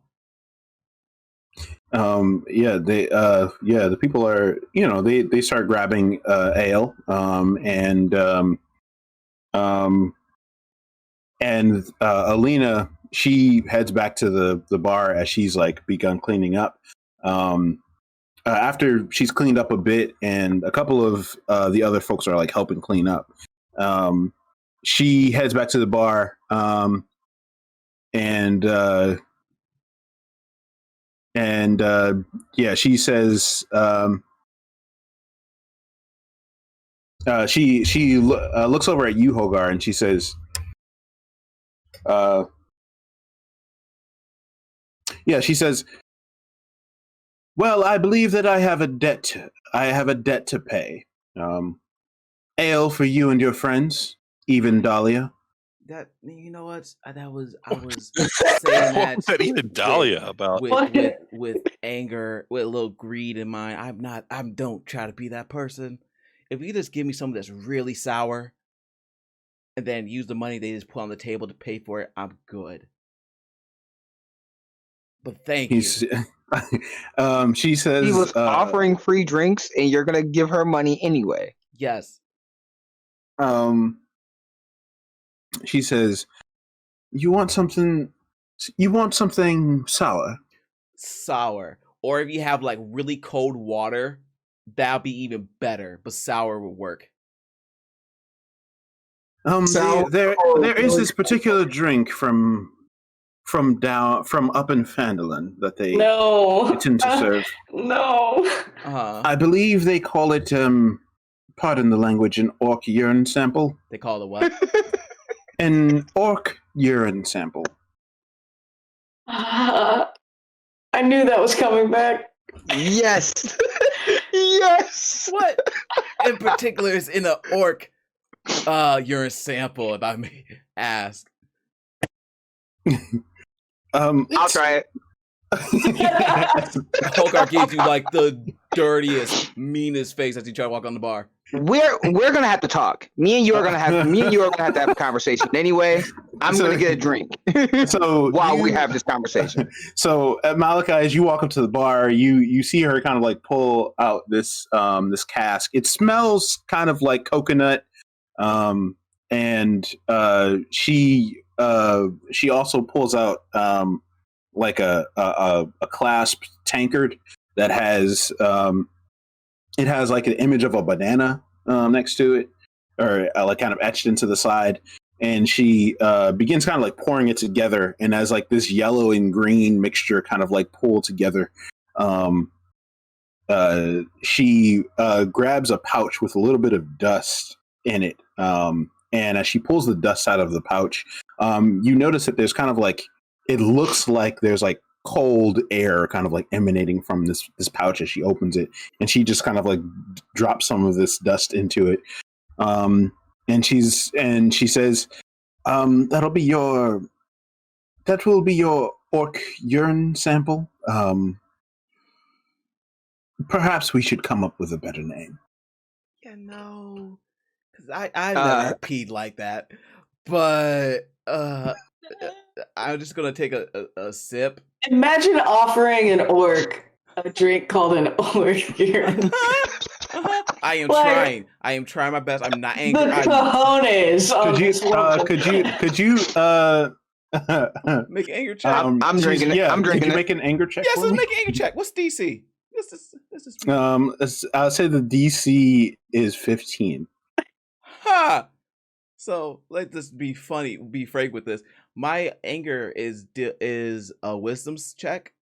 S10: The people are, they start grabbing ale, and Alina, she heads back to the bar as she's like begun cleaning up. After she's cleaned up a bit, and a couple of the other folks are like helping clean up, she heads back to the bar, she says, she looks over at you, Hogar, and she says, well, I believe that I have a debt to pay. Ale for you and your friends, even Dahlia.
S8: That, you know what? I was saying that.
S11: What was that even Dahlia about?
S8: With anger, with a little greed in mind. I don't try to be that person. If you just give me something that's really sour, and then use the money they just put on the table to pay for it, I'm good. But thank you.
S10: She says
S9: he was offering free drinks, and you're gonna give her money anyway.
S8: Yes.
S10: She says, you want something sour?
S8: Sour. Or if you have like really cold water, that'll be even better, but sour would work.
S10: There is this particular drink from up in Phandalin that they tend to serve.
S2: No.
S10: I believe they call it, pardon the language, an orc urine sample.
S8: They call it what?
S10: An orc urine sample.
S2: I knew that was coming back.
S9: Yes. Yes.
S8: What in particular is in an orc urine sample, if I may ask?
S9: I'll try it.
S8: Hogar gives you like the dirtiest, meanest face as you try to walk on the bar.
S9: We're gonna have to talk. Me and you are gonna have to have a conversation anyway. I'm gonna get a drink.
S10: So
S9: while we have this conversation.
S10: So Malachi, as you walk up to the bar, you see her kind of like pull out this cask. It smells kind of like coconut, and she she also pulls out like a clasp tankard that has it has like an image of a banana next to it, or like kind of etched into the side. And she begins kind of like pouring it together, and as like this yellow and green mixture kind of like pull together, she grabs a pouch with a little bit of dust in it. And as she pulls the dust out of the pouch, you notice that there's kind of like, it looks like there's like cold air kind of like emanating from this pouch as she opens it, and she just kind of like drops some of this dust into it. And she says, that will be your orc urine sample. Perhaps we should come up with a better name.
S8: Yeah, no, because I never peed like that. But I'm just gonna take a sip.
S2: Imagine offering an orc a drink called an orc urine.
S8: I am
S2: Like,
S8: trying. I am trying my best. I'm not angry.
S2: The cojones.
S10: Could you
S8: make an anger check?
S9: I'm drinking it.
S10: Yeah,
S9: I'm drinking
S10: could you
S9: it.
S10: make an anger check?
S8: Yes,
S10: for
S8: let's
S10: me?
S8: make an anger check. What's DC? This is
S10: I'll say the DC is 15.
S8: ha. So let's just be funny, be frank with this. My anger is a wisdom's check.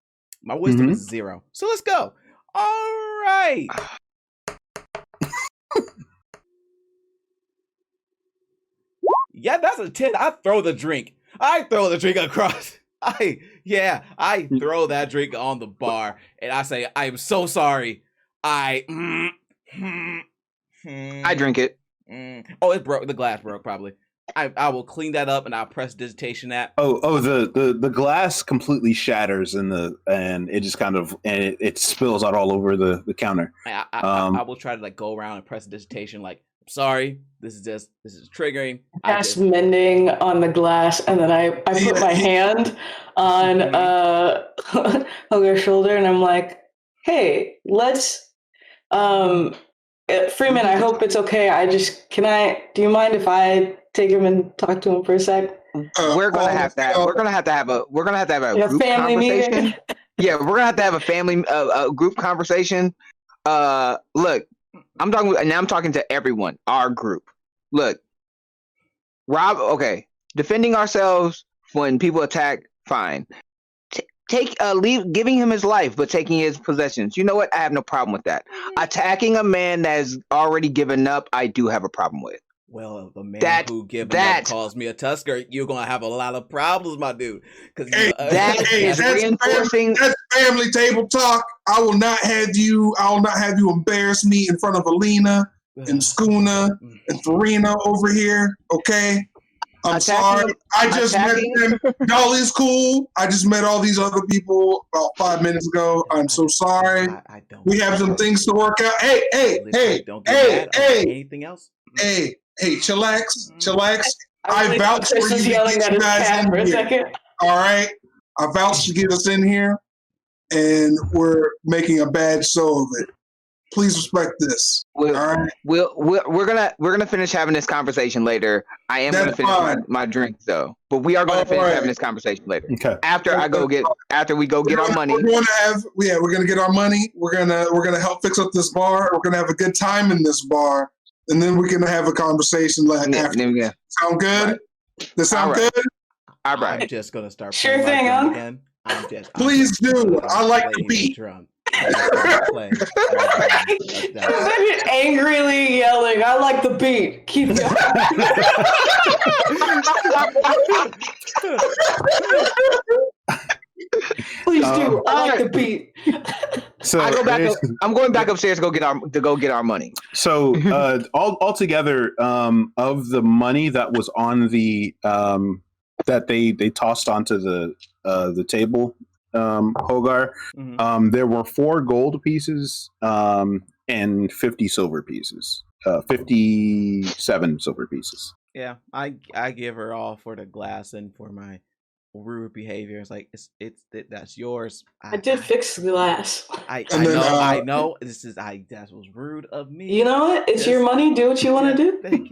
S8: My wisdom is 0. So let's go. All right. Yeah, that's a 10. I throw the drink across. I throw that drink on the bar and I say, I am so sorry. I
S9: drink it.
S8: Oh, it broke. The glass broke probably. I will clean that up and I'll press digitation at.
S10: The glass completely shatters and it just kind of it spills out all over the counter.
S8: I will try to like go around and press digitation like, sorry, this is triggering.
S2: Cast mending on the glass, and then I put my hand on Hogar's shoulder, and I'm like, "Hey, let's, Freeman. I hope it's okay. Do you mind if I take him and talk to him for a sec?"
S9: We're gonna have to have a group
S2: family
S9: conversation.
S2: meeting.
S9: Yeah, we're gonna have to have a family group conversation. Look, I'm talking to everyone, our group. Look, Rob. Okay, defending ourselves when people attack, fine. Giving him his life, but taking his possessions. You know what? I have no problem with that. Attacking a man that's already given up, I do have a problem with.
S8: Well, the man who gives up calls me a Tusker, you're gonna have a lot of problems, my dude. Because
S6: that's family table talk. I will not have you embarrass me in front of Alina and Skuna and Farina over here. Okay. I'm sorry. I just met them. Dolly's cool. I just met all these other people about 5 minutes ago. I'm so sorry. We have some things to work out. Hey.
S8: Anything else?
S6: Hey, chillax. I vouch for you to get you guys in here. All right. I vouch to get us in here, and we're making a bad show of it. Please respect this. All right.
S9: We're gonna finish having this conversation later. I am gonna finish my drink though, but we are gonna finish having this conversation later. Okay. After we go get our money.
S6: We're gonna get our money. We're gonna help fix up this bar. We're gonna have a good time in this bar, and then we're gonna have a conversation after. Sound good? Right. Does sound good?
S9: All right.
S8: I'm just gonna start.
S2: Sure thing,
S8: again.
S6: Please do. I like the beat.
S2: Angrily yelling, I like the beat. Keep going. Please do. I like the beat.
S10: So
S9: I'm going back upstairs to go get our money.
S10: So all together, of the money that was on the that they tossed onto the table, Hogar, there were 4 gold pieces and 50 silver pieces, 57 silver pieces.
S8: Yeah, I give her all for the glass and for my rude behavior. It's like that's yours.
S2: I did fix the glass.
S8: I know. That was rude of me.
S2: You know what? It's your money. Do what you want to do.
S8: Thank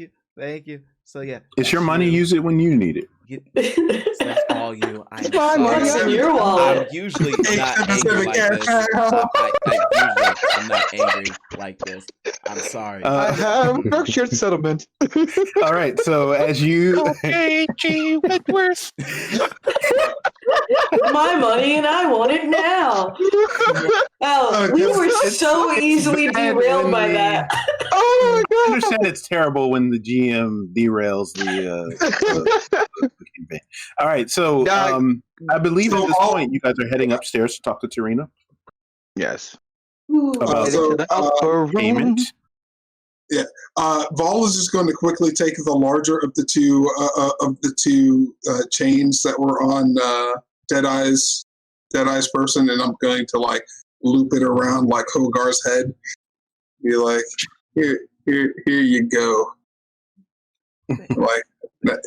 S8: you. So yeah,
S10: it's your money. Use it when you need it.
S8: That's all you. I am
S9: My money.
S2: What's in
S8: sorry.
S2: your
S8: I'm
S2: wallet?
S8: usually not angry like this. I usually am not angry like this. I'm sorry.
S9: I have Berkshire settlement.
S10: All right, so as you
S11: Okay, G. Whitworth.
S2: My money and I want it now. Oh, we were so easily
S10: bad
S2: derailed
S10: when
S2: by
S10: the-
S2: that.
S9: Oh
S10: I
S9: my
S10: understand it's terrible when the GM derails the campaign. All right, so I believe at this point you guys are heading upstairs to talk to Tarina
S9: Yes.
S10: about payment.
S6: Vol is just going to quickly take the larger of the two chains that were on Deadeye's person, and I'm going to like loop it around like Hogar's head. Be like, here you go. Like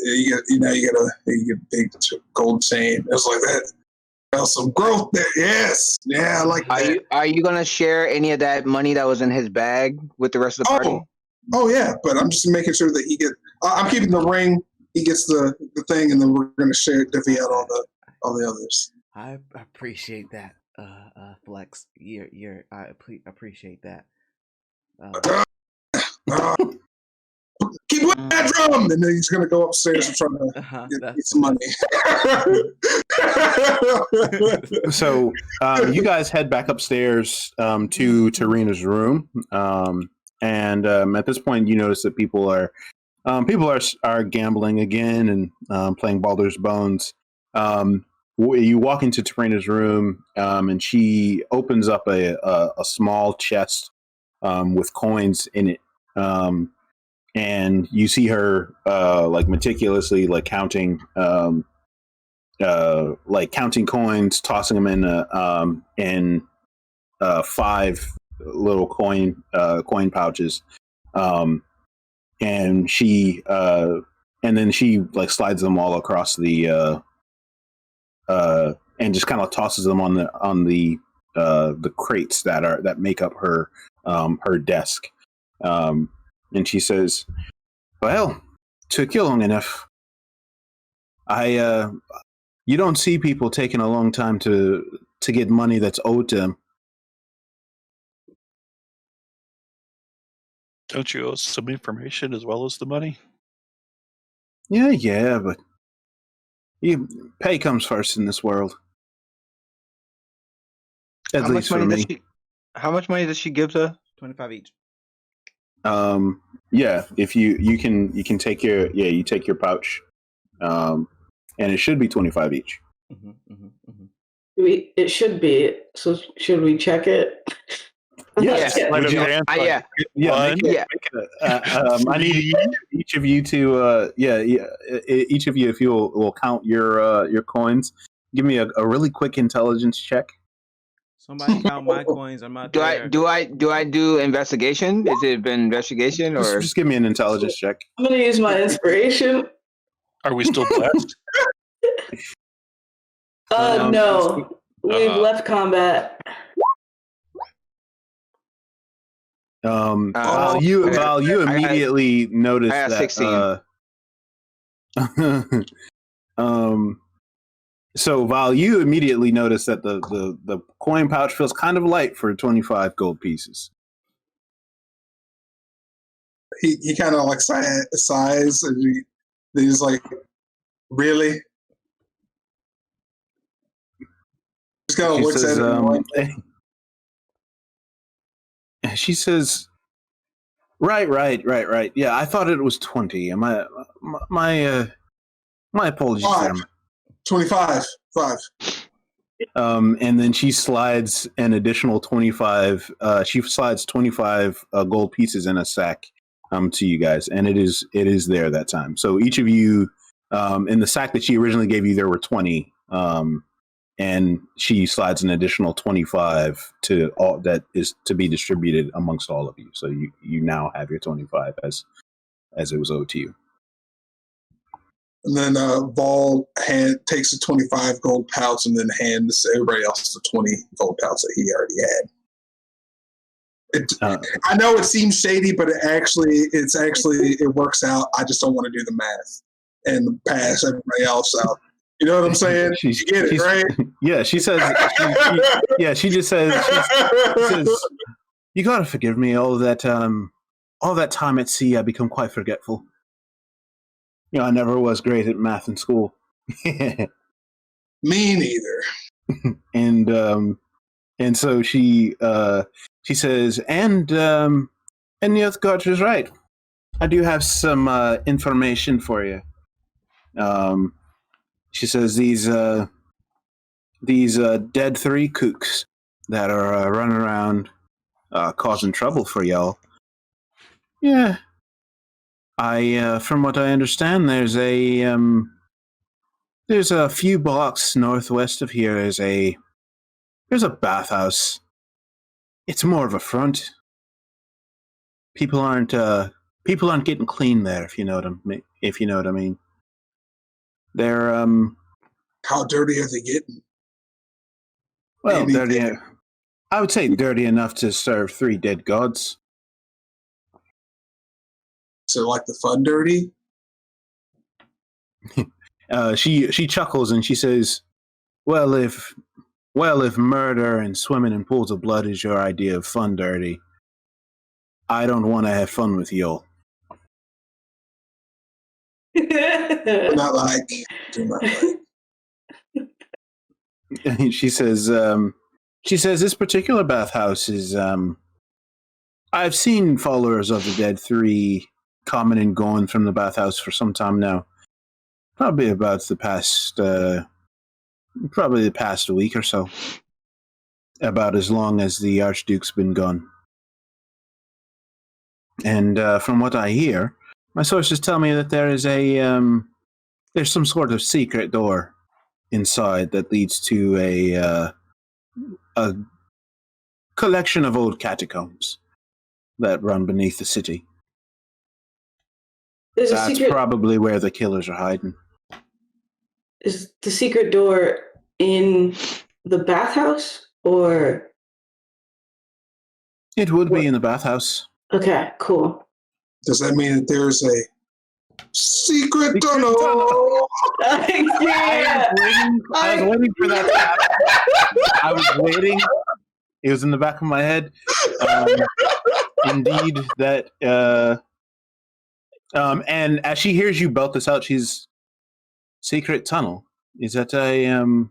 S6: you get a big gold chain. It's like that. There's some growth there. Yes, yeah, I like that.
S9: Are you gonna share any of that money that was in his bag with the rest of the party?
S6: Oh yeah, but I'm just making sure that he get. I'm keeping the ring. He gets the thing, and then we're gonna share divvy out all the others.
S8: I appreciate that, Flex. I appreciate that.
S6: Keep with that drum, and then he's gonna go upstairs and try to get some money.
S10: So you guys head back upstairs to Tarina's room, and at this point, you notice that people are gambling again and playing Baldur's Bones. You walk into Tarina's room, and she opens up a small chest with coins in it. And you see her like meticulously like counting coins, tossing them in 5 little coin pouches, and then she like slides them all across the and just kind of tosses them on the crates that make up her desk. And she says, "Well, took you long enough. You don't see people taking a long time to get money that's owed to them."
S11: Don't you owe us some information as well as the money?
S10: Yeah, but pay comes first in this world. At least for me.
S9: How much money does she give to?
S8: 25 each.
S10: Yeah, if you can take your pouch, and it should be 25 each.
S2: It should be. So should we check it?
S10: Yes.
S9: Yeah.
S10: I need each of you to each of you, if you will count your coins. Give me a really quick intelligence check.
S8: Somebody count my coins. I'm not there.
S9: Do I do investigation? Is it been investigation or
S10: just give me an intelligence check?
S2: I'm gonna use my inspiration.
S11: Are we still blessed?
S2: No. We've left combat.
S10: Val, you immediately noticed
S9: I got
S10: that.
S9: 16.
S10: So Val, you immediately noticed that the coin pouch feels kind of light for 25 gold pieces.
S6: He kind of like sighs, and he's like, "Really?" Just kind of looks at it.
S10: She says, Right. Yeah, I thought it was 20. My apologies.
S6: 25. 5.
S10: And then she slides an additional 25. She slides 25 gold pieces in a sack to you guys, and it is there that time. So each of you, in the sack that she originally gave you, there were 20. And she slides an additional 25 to all that is to be distributed amongst all of you. So you now have your 25 as it was owed to you.
S6: And then Vol takes the 25 gold pouch and then hands everybody else the 20 gold pouch that he already had. I know it seems shady, but it works out. I just don't want to do the math. and pass everybody else out. You know what I'm saying? You get it, right?
S10: Yeah, she says. She just says. She says, "You gotta forgive me. All that time at sea, I become quite forgetful. You know, I never was great at math in school."
S6: Me neither.
S10: And so she says, and the Oathguard is right. I do have some information for you. She says these dead 3 kooks that are running around causing trouble for y'all. Yeah, from what I understand, there's a few blocks northwest of here. There's a bathhouse. It's more of a front. People aren't getting clean there, if you know what I mean. They're
S6: How dirty are they getting?
S10: well, dirty. I would say dirty enough to serve 3 dead gods.
S6: So like the fun dirty?
S10: She chuckles and she says, "Well, if murder and swimming in pools of blood is your idea of fun dirty, I don't want to have fun with y'all."
S6: Not like.
S10: She says, this particular bathhouse is, I've seen followers of the Dead 3 coming and going from the bathhouse for some time now. Probably about the past week or so. About as long as the Archduke's been gone. And from what I hear, my sources tell me that there is there's some sort of secret door inside that leads to a collection of old catacombs that run beneath the city. That's probably where the killers are hiding.
S2: Is the secret door in the bathhouse, or?
S10: It would be in the bathhouse.
S2: Okay, cool.
S6: Does that mean that there's a secret tunnel?
S2: Yeah.
S10: I was waiting for that to happen. I was waiting. It was in the back of my head. Indeed, that. And as she hears you belt this out, she's secret tunnel. Is that the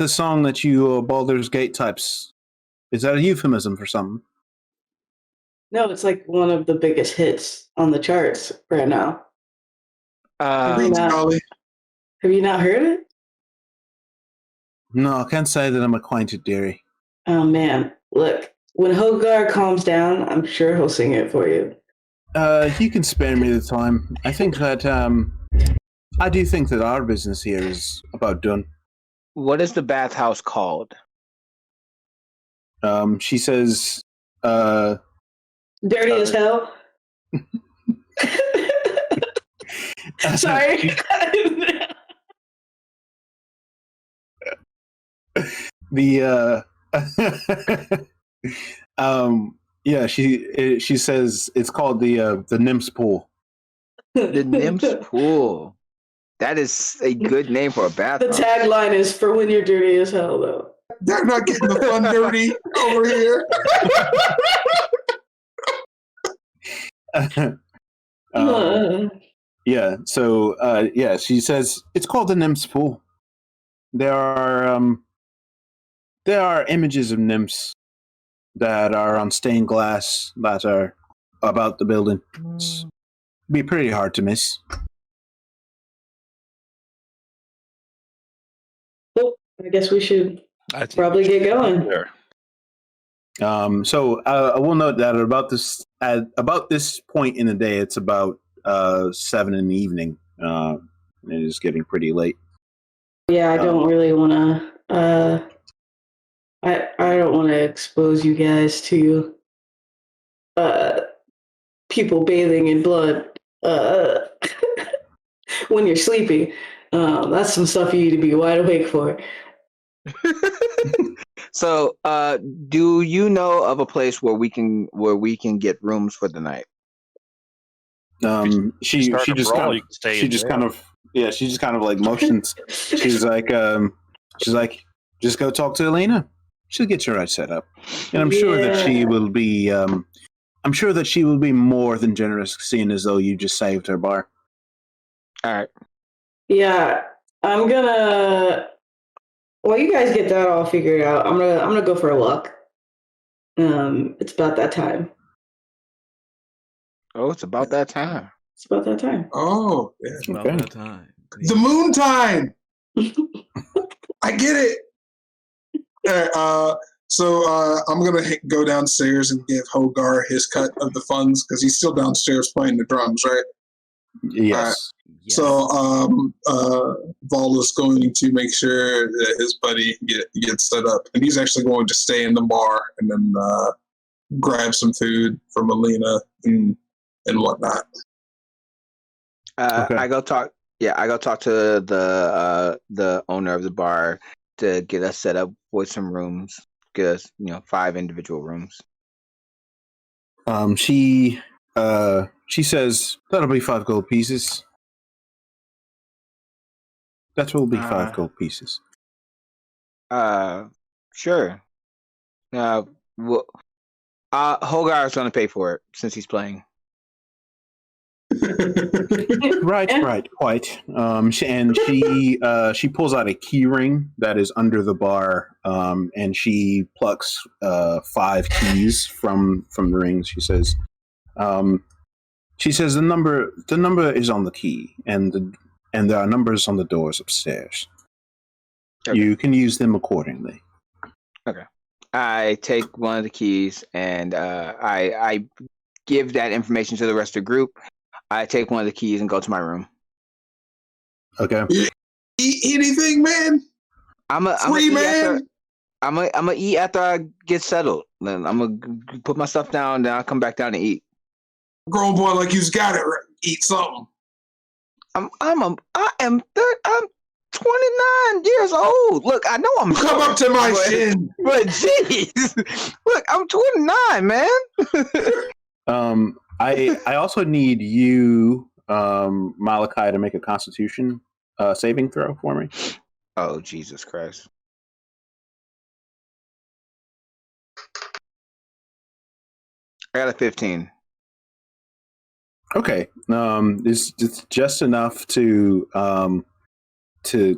S10: song that you Baldur's Gate types? Is that a euphemism for something?
S2: No, it's like one of the biggest hits on the charts right now. Have you not heard it?
S10: No, I can't say that I'm acquainted, dearie.
S2: Oh man, look, when Hogar calms down, I'm sure he'll sing it for you.
S10: You can spare me the time. I think that I do think that our business here is about done.
S9: What is the bathhouse called?
S10: She says,
S2: Dirty as hell. Sorry.
S10: Yeah, she says it's called the Nymphs Pool.
S9: The Nymphs Pool. That is a good name for a bathhouse.
S2: The tagline is "For when you're dirty as hell," though.
S6: They're not getting the fun dirty over here.
S10: Yeah. So she says it's called the Nymphs Pool. There are images of nymphs that are on stained glass that are about the building. It's be pretty hard to miss.
S2: Well, I guess we should probably get going.
S10: So I will note that at about this point in the day, it's about 7 in the evening. It is getting pretty late.
S2: Yeah, I don't really want to. I don't want to expose you guys to people bathing in blood when you're sleepy. That's some stuff you need to be wide awake for.
S9: So, do you know of a place where we can get rooms for the night?
S10: She
S11: Start a
S10: just
S11: brawl,
S10: kind
S11: you
S10: of
S11: can stay
S10: she
S11: in
S10: just
S11: jail.
S10: kind of yeah she just kind of like motions. She's like just go talk to Elena. She'll get you right set up, and I'm sure that she
S2: Yeah.
S10: will be. I'm sure that she will be more than generous, seeing as though you just saved her bar.
S9: All right.
S2: Yeah, I'm gonna. While you guys get that all figured out, I'm gonna go for a walk. It's about that time.
S9: Oh, it's about that time.
S2: It's about that time.
S6: Oh, yeah.
S8: It's about
S10: Okay.
S8: that time.
S6: The moon time. I get it. All right, so I'm gonna go downstairs and give Hogar his cut of the funds because he's still downstairs playing the drums, right?
S10: Yes.
S8: Yes.
S6: So Vol is going to make sure that his buddy gets set up, and he's actually going to stay in the bar and then grab some food from Alina and whatnot.
S10: Okay.
S9: I go talk. Yeah, I go talk to the owner of the bar to get us set up with some rooms. Get us, 5 individual rooms.
S10: She says that'll be 5 gold pieces. That will be 5 gold pieces.
S9: Sure. Well, Hogar is going to pay for it since he's playing.
S10: Right, quite. She pulls out a key ring that is under the bar, and she plucks 5 keys from the ring. She says, the number is on the key, and there are numbers on the doors upstairs.
S9: Okay.
S10: You can use them accordingly.
S9: Okay. I take one of the keys and I give that information to the rest of the group. I take one of the keys and go to my room.
S10: Okay.
S6: Eat anything, man?
S9: I'm gonna eat after I get settled. Then I'm gonna put my stuff down. Then I'll come back down and eat.
S6: Grown boy like you's got it. Eat something.
S9: I'm 29 years old. Look, I know I'm
S6: Come
S9: short,
S6: up to my shin.
S9: but jeez, look, I'm 29, man.
S10: I also need you, Malachi, to make a Constitution saving throw for me.
S9: Oh, Jesus Christ. I got a 15.
S10: Okay. It's just enough to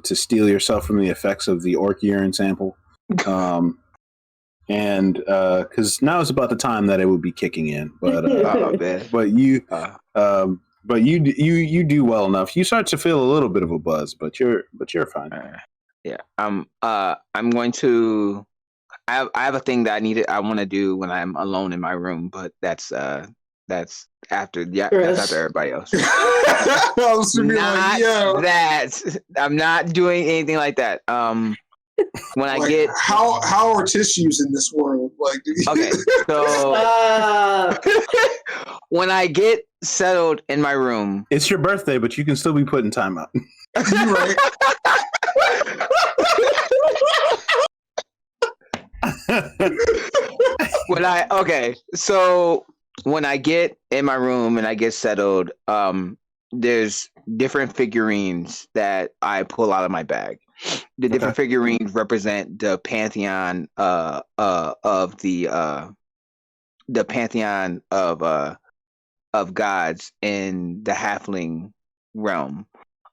S10: steal yourself from the effects of the orc urine sample. And because now is about the time that it would be kicking in, but you do well enough. You start to feel a little bit of a buzz, but you're fine.
S9: Yeah, I'm going to. I have a thing that I want to do when I'm alone in my room, but that's after that's after everybody else.
S6: I was gonna be like, yo.
S9: I'm not doing anything like that. When I get
S6: how are tissues in this world? Like,
S9: okay, so when I get settled in my room,
S10: it's your birthday, but you can still be put in timeout.
S6: You right.
S9: When I get in my room and I get settled, there's different figurines that I pull out of my bag. The different figurines represent the pantheon of the pantheon of gods in the halfling realm.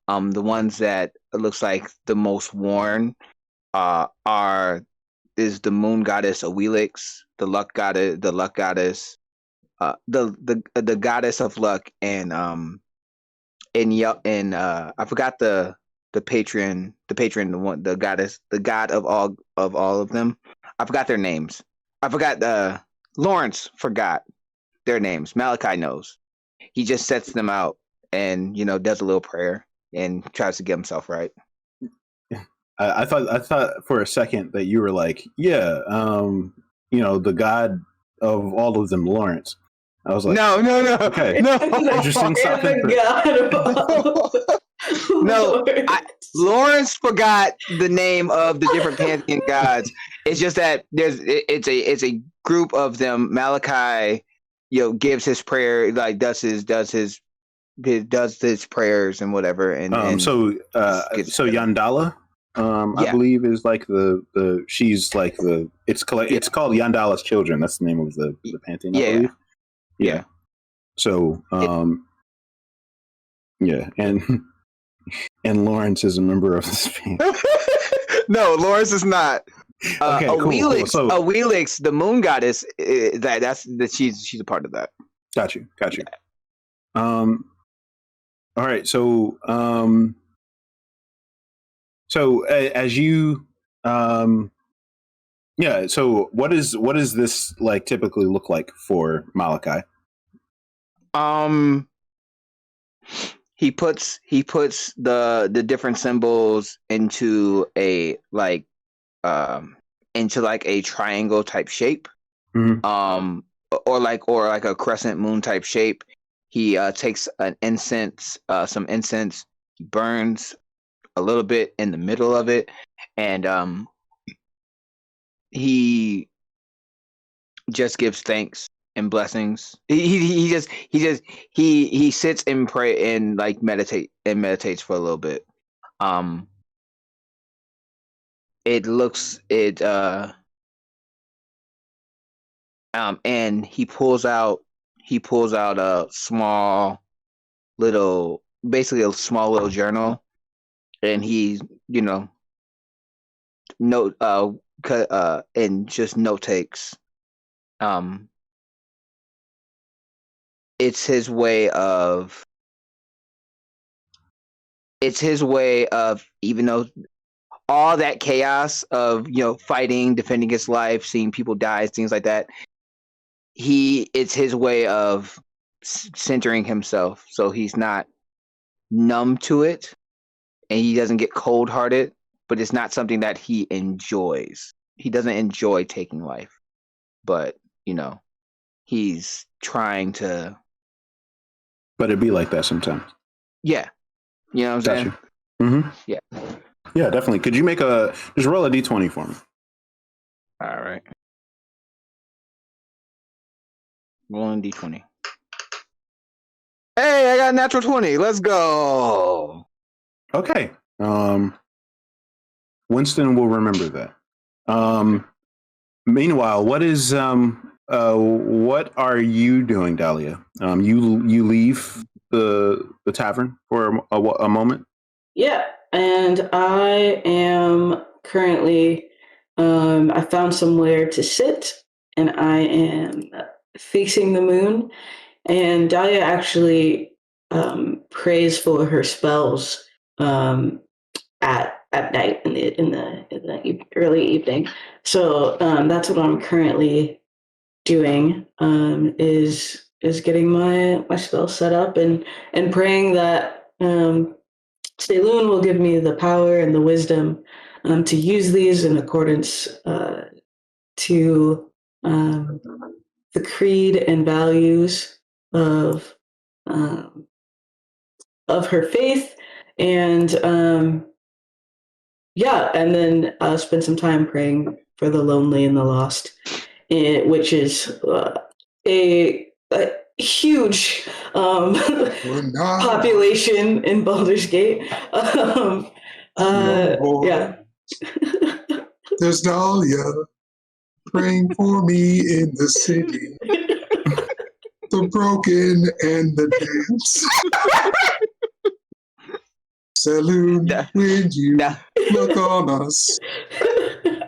S9: The ones that it looks like the most worn is the moon goddess Awilix, the luck goddess, the goddess of luck, and I forgot the patron, the goddess, the god of all of them. I forgot their names. I forgot Lawrence forgot their names. Malachi knows. He just sets them out and does a little prayer and tries to get himself right.
S10: I thought for a second that you were like, the god of all of them, Lawrence. I was like,
S9: no.
S10: Okay,
S9: no.
S10: Interesting stuff.
S9: No, Lawrence forgot the name of the different pantheon gods. It's just that it's a group of them. Malachi, gives his prayer, like does his does his prayers and whatever. And
S10: so
S9: gets-
S10: Yandala, I
S9: Yeah.
S10: believe is like she's like it's called Yandala's Children. That's the name of the pantheon. I
S9: Yeah.
S10: believe.
S9: Yeah.
S10: So yeah, and Lawrence is a member of this band.
S9: No, Lawrence is not.
S10: Okay, cool. So,
S9: Awelix, the moon goddess, she's a part of that.
S10: got you. All right, so as you so what does this like typically look like for Malachi?
S9: He puts the different symbols into a a triangle type shape.
S10: Mhm.
S9: Or like a crescent moon type shape. He takes some incense, he burns a little bit in the middle of it, and he just gives thanks and blessings. He sits and pray and like meditates for a little bit. And he pulls out a small little journal, and he and just note takes. It's his way of even though all that chaos of fighting, defending his life, seeing people die, things like that, it's his way of centering himself, so he's not numb to it and he doesn't get cold-hearted, but it's not something that he enjoys. He doesn't enjoy taking life, but he's trying to.
S10: But it'd be like that sometimes.
S9: Yeah, you know what I'm saying?
S10: Mm-hmm.
S9: Yeah.
S10: Yeah, definitely. Could you just roll a d20 for me?
S9: All right. Rolling d20. Hey, I got a natural 20. Let's go.
S10: Okay. Winston will remember that. Meanwhile, what are you doing, Dahlia? You leave the tavern for a moment?
S2: Yeah, and I am currently, I found somewhere to sit, and I am facing the moon, and Dahlia actually prays for her spells at night in the early evening. So that's what I'm currently doing, is getting my spell set up and praying that Stalun will give me the power and the wisdom to use these in accordance to the creed and values of her faith, and and then spend some time praying for the lonely and the lost, which is a huge population in Baldur's Gate. Yeah.
S6: There's Dahlia praying for me in the city. The broken and the dance. Saloon, when you look on us,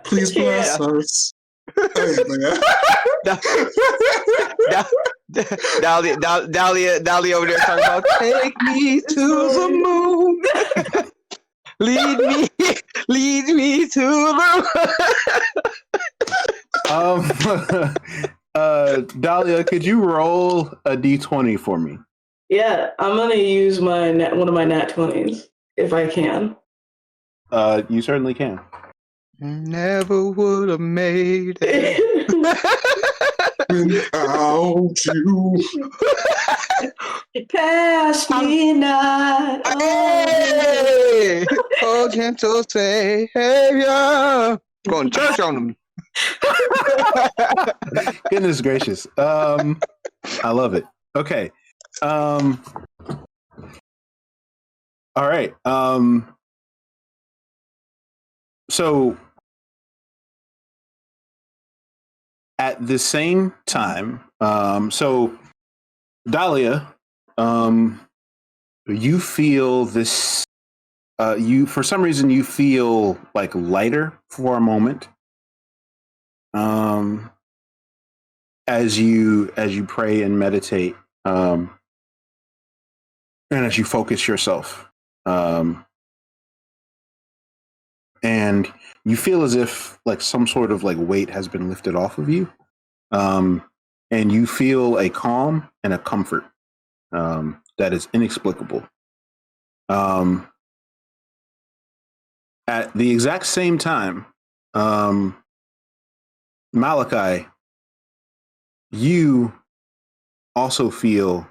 S6: please bless us.
S9: Dahlia over there talking about take me to the moon. lead me to
S10: the Dahlia, could you roll a d20 for me?
S2: Yeah, I'm gonna use one of my nat 20s if I can.
S10: You certainly can.
S9: Never would have made it
S6: without you.
S2: Pass me not.
S9: Hey! Oh, gentle Savior. Going to church on them.
S10: Goodness gracious. I love it. Okay. All right. So at the same time, so Dahlia, you feel this. You for some reason you feel like lighter for a moment. As you pray and meditate, and as you focus yourself, and you feel as if like some sort of like weight has been lifted off of you, and you feel a calm and a comfort that is inexplicable. At the exact same time, Malachi, you also feel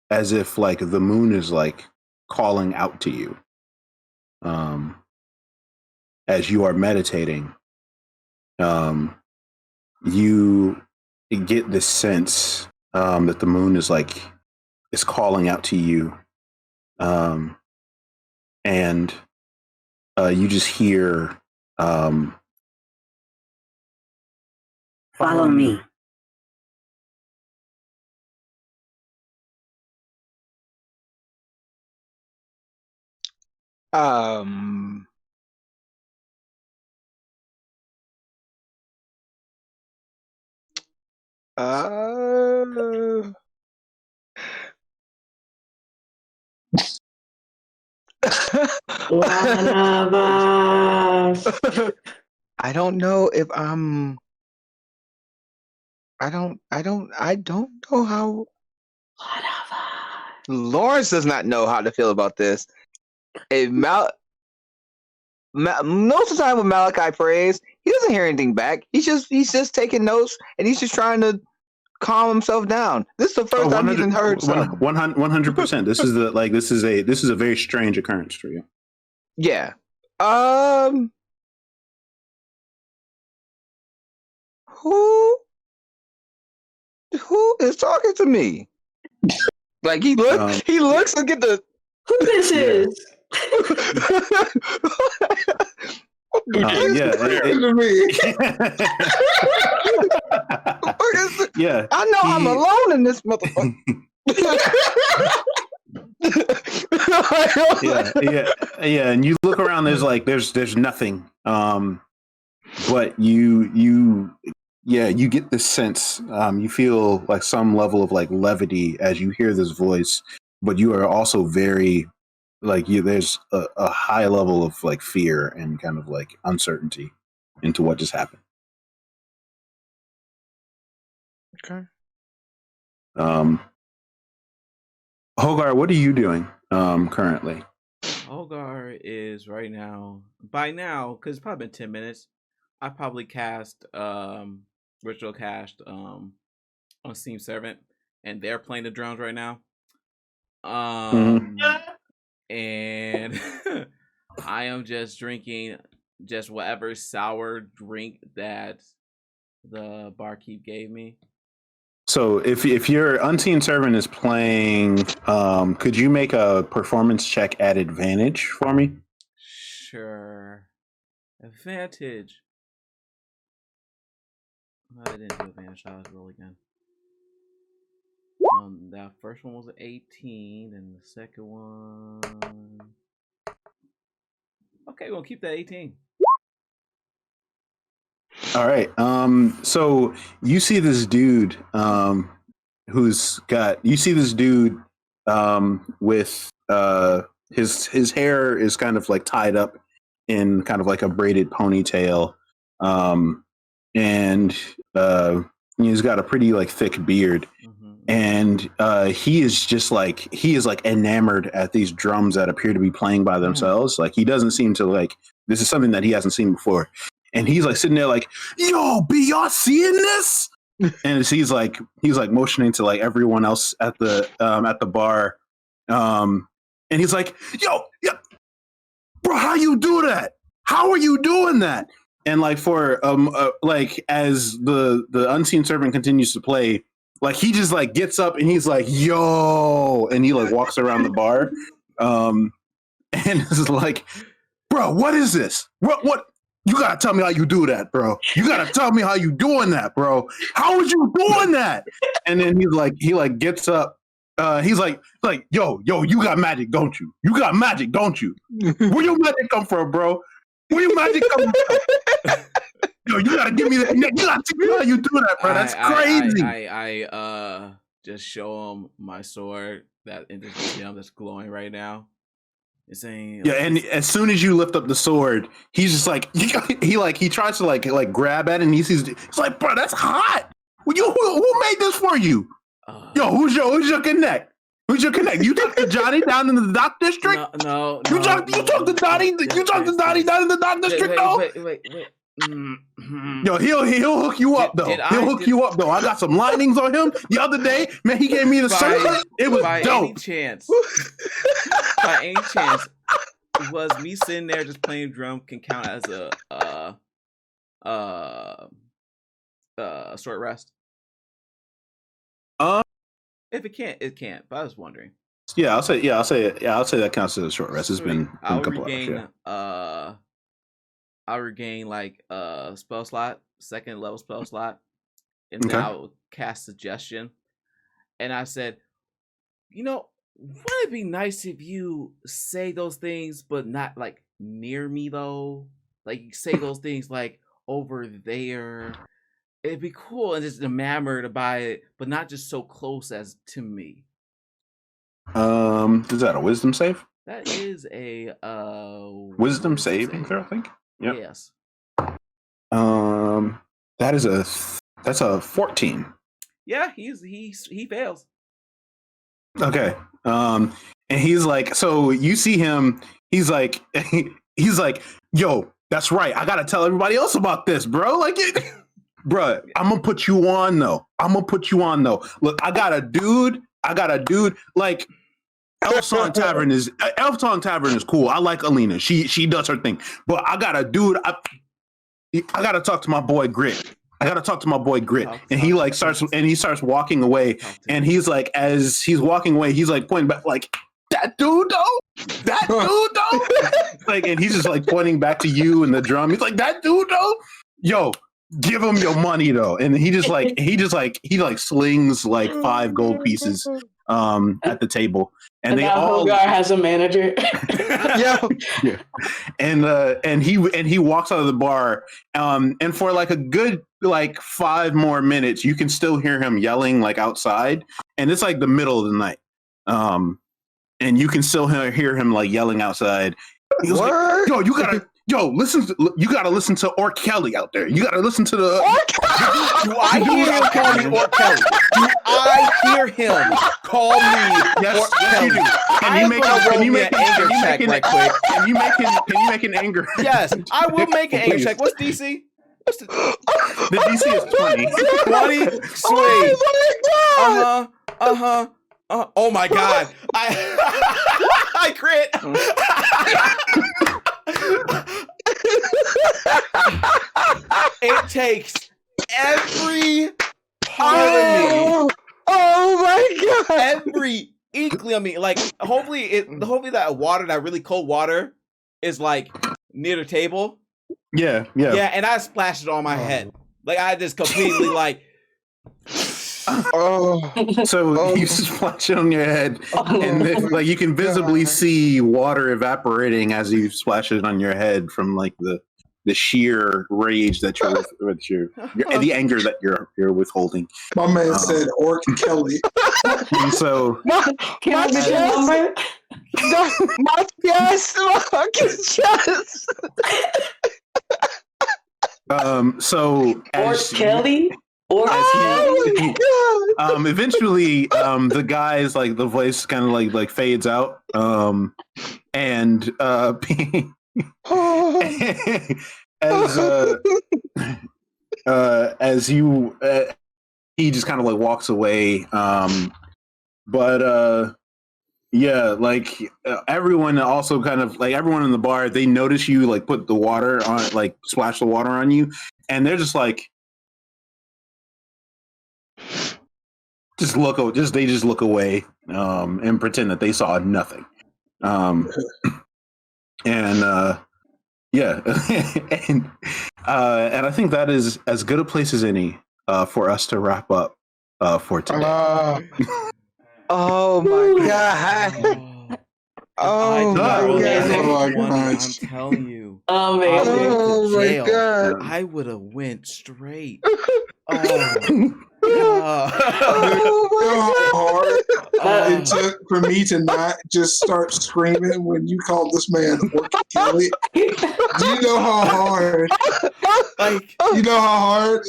S10: as if like the moon is like calling out to you as you are meditating. You get this sense that the moon is calling out to you, and you just hear
S12: follow me.
S2: One of us.
S9: I don't know if I'm. I don't know how.
S2: One of us.
S9: Lawrence does not know how to feel about this. If most of the time when Malachi prays, he doesn't hear anything back. He's just taking notes and he's just trying to calm himself down. This is the first time he's heard something.
S10: 100%. This is a very strange occurrence for you.
S9: Yeah. Who is talking to me? Like he looks and get the
S2: who this is.
S10: Yeah.
S9: I know I'm alone in this motherfucker.
S10: Yeah. And you look around. There's nothing. But you get this sense. You feel like some level of like levity as you hear this voice, but you are also very there's a high level of like fear and kind of like uncertainty into what just happened.
S9: Okay.
S10: Hogar, what are you doing currently?
S8: Hogar is right now. By now, because it's probably been 10 minutes, I probably cast ritual cast Unseen Servant, and they're playing the drums right now. And I am just drinking just whatever sour drink that the barkeep gave me.
S10: So if your Unseen Servant is playing, could you make a performance check at advantage for me?
S8: Sure. Advantage. I didn't do advantage. I was roll again. That first one was an 18, and the second one. Okay, we'll keep that 18.
S10: All right. So you see this dude with his hair is kind of like tied up in kind of like a braided ponytail, and he's got a pretty like thick beard. And he is enamored at these drums that appear to be playing by themselves. Like he doesn't seem to like, this is something that he hasn't seen before. And he's like sitting there like, yo, B, y'all seeing this? And he's like motioning to like everyone else at the bar. And he's like, yo, bro, how you do that? How are you doing that? And like for as the Unseen Servant continues to play, like he just like gets up and he's like, yo, and he like walks around the bar. and it's like, bro, what is this? What? You gotta tell me how you do that, bro. You gotta tell me how you doing that, bro. How is you doing that? And then he gets up. He's like, yo, you got magic, don't you? You got magic, don't you? Where your magic come from, bro? Where your magic come from? Yo, you gotta give me that. You gotta tell me how you do that, bro. That's crazy.
S8: I just show him my sword that in this gem that's glowing right now. It's saying,
S10: yeah, and as soon as you lift up the sword, he's just like he tries to like grab at it, and he sees it's like, bro, that's hot. Who made this for you? Yo, who's your connect? Who's your connect? You talk to Johnny down in the dock district?
S8: No.
S10: You talk to Donnie. You talk to Donnie down in the dock district, though.
S8: Wait.
S10: Yo, he'll hook you up though. He'll hook you up though. I got some linings on him the other day. Man, he gave me the service. It was dope.
S8: By any chance, was me sitting there just playing drum can count as a short rest? If it can't, it can't. But I was wondering.
S10: I'll say that counts as a short rest. It's been a couple
S8: regain,
S10: hours.
S8: I'll regain like spell slot, second level spell slot, and then I'll cast suggestion. And I said, wouldn't it be nice if you say those things, but not like near me though? Like you say those things like over there. It'd be cool and just enamored by it, but not just so close as to me.
S10: Is that a wisdom save?
S8: That is a
S10: wisdom saving throw, I think. Yep.
S8: Yes.
S10: That's a 14.
S8: Yeah, he fails.
S10: Okay. And he's like, so you see him, he's like, yo, that's right. I gotta tell everybody else about this, bro. Like bruh, I'm gonna put you on though. Look, I got a dude, like Elfsong Tavern is cool. I like Alina. She does her thing. But I got a dude. I gotta talk to my boy Grit. And he like starts walking away. And he's like, as he's walking away, he's like pointing back, like, that dude though. Like, and he's just like pointing back to you and the drum. He's like, that dude though. Yo, give him your money though. And he slings like 5 gold pieces at the table. And they all
S2: Hogar has a manager.
S10: yeah. And he walks out of the bar. And for like a good like 5 more minutes, you can still hear him yelling like outside. And it's like the middle of the night. And you can still hear him like yelling outside. He was like, yo, you gotta listen to Or Kelly out there. You gotta listen to the
S8: Do I hear him call me Or Kelly? Do I hear him call me
S10: Yes,
S8: Or Kelly?
S10: you do. Can you make an anger?
S8: Yes, I will make an anger check. What's DC?
S10: The DC is 20.
S8: 20? Sweet. Oh my god. I crit. It takes every part of me.
S9: Oh my god!
S8: Every inkling of me. Like hopefully that water, that really cold water, is like near the table.
S10: Yeah.
S8: Yeah, and I splashed it on my head. Like I just completely like.
S10: You splash it on your head, and then, like you can visibly see water evaporating as you splash it on your head from like the sheer rage that you're and the anger that you're withholding.
S6: My man said Orc Kelly.
S10: And so
S2: Can I get your number?
S9: My chest.
S10: So
S2: Orc Kelly?
S10: Eventually the guy's like the voice kind of like fades out and as you he just kind of like walks away everyone also kind of like everyone in the bar, they notice you like put the water on, like splash the water on you, and they're just like they just look away and pretend that they saw nothing. and yeah, and I think that is as good a place as any for us to wrap up for today.
S9: Oh my god. Oh my god.
S8: I'm telling you.
S2: Amazing.
S9: Oh my god.
S8: I would have went straight.
S6: How hard it took for me to not just start screaming when you called this man Orky Kelly. Do you know how hard? You know how hard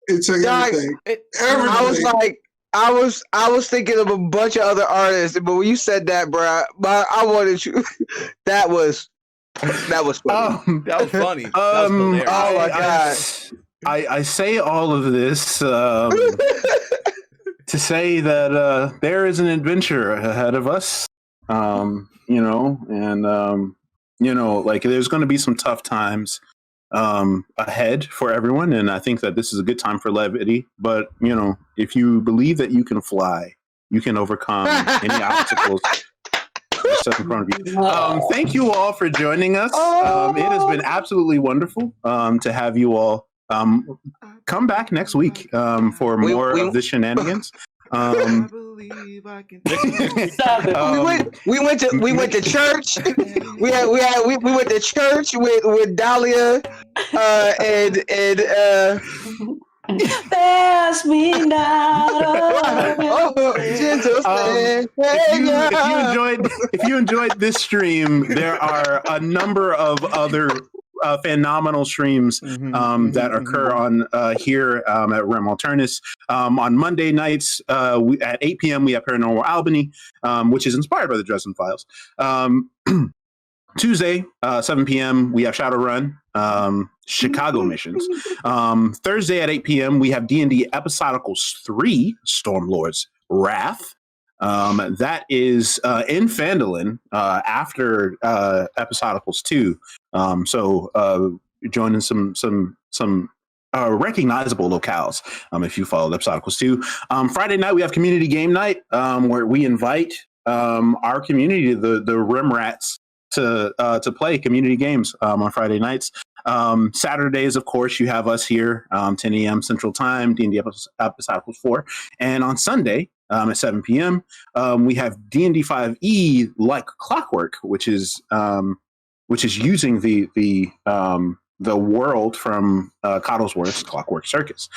S6: it took everything. Everything.
S9: I was thinking of a bunch of other artists, but when you said that, bro, I wanted you. That was funny.
S8: That was funny. That was hilarious.
S9: Oh my god.
S10: I say all of this to say that there is an adventure ahead of us, you know, and you know, like there's going to be some tough times ahead for everyone, and I think that this is a good time for levity. But you know, if you believe that you can fly, you can overcome any obstacles set in front of you. Thank you all for joining us. It has been absolutely wonderful to have you all. Come back next week for more of the shenanigans.
S8: I believe I can.
S9: We went to church. We went to church with Dahlia and
S2: Pass me not.
S10: If you enjoyed this stream, there are a number of other phenomenal streams that occur on here at Rem Alternus. On Monday nights at 8 p.m. we have Paranormal Albany, which is inspired by the Dresden Files. Tuesday, 7 p.m. we have Shadowrun, Chicago missions. Thursday at 8 p.m. we have D&D Episodicals 3, Stormlord's Wrath. That is in Phandalin after Episodicals 2. So joining some recognizable locales if you follow Episodicals 2. Friday night we have Community Game Night where we invite our community, the Rim Rats, to play community games on Friday nights. Saturdays, of course, you have us here, 10 a.m. Central Time, D&D Episodicals 4. And on Sunday, at 7 p.m., we have D&D 5e Like Clockwork, which is using the world from Coddlesworth's Clockwork Circus,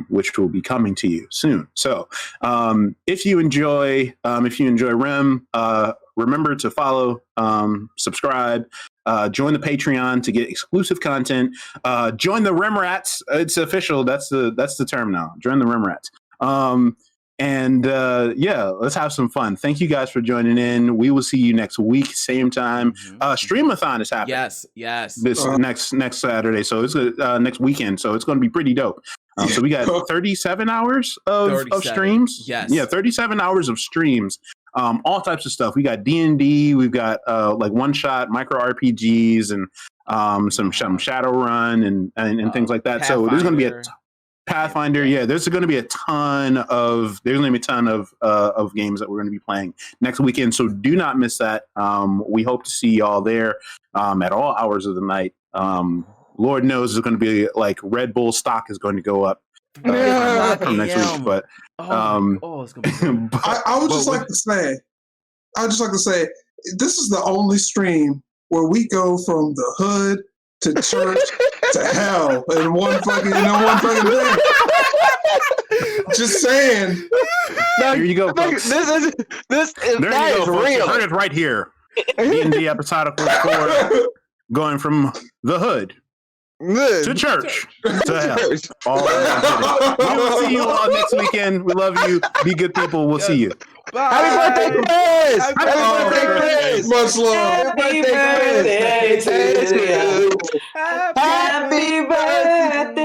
S10: which will be coming to you soon. So, if you enjoy Rem, remember to follow, subscribe, join the Patreon to get exclusive content. Join the Rem Rats. It's official. That's the term now. Join the Rem Rats. And yeah, let's have some fun. Thank you guys for joining in. We will see you next week, same time. Streamathon is happening.
S8: Yes.
S10: This next Saturday. So it's next weekend. So it's going to be pretty dope. So we got 37 hours of streams.
S8: Yes.
S10: Yeah, 37 hours of streams. All types of stuff. We got D&D. We've got like one shot micro RPGs and some Shadowrun and things like that.
S8: Pathfinder.
S10: So there's going to be a Pathfinder, yeah. There's going to be a ton of games that we're going to be playing next weekend. So do not miss that. We hope to see y'all there at all hours of the night. Lord knows it's going to be like Red Bull stock is going to go up from next week. But
S8: it's going to be
S6: I would just like to say, this is the only stream where we go from the hood to church to hell in one fucking thing. Just saying.
S10: Here you go, folks.
S9: This is real.
S10: You heard it right here. D&D Episodical 4 going from the hood to church to hell. We will see you all next weekend. We love you. Be good people. We'll see you.
S8: Bye.
S9: Happy birthday, Chris! Happy birthday, Chris!
S6: Much love.
S2: Happy birthday to you. Happy birthday.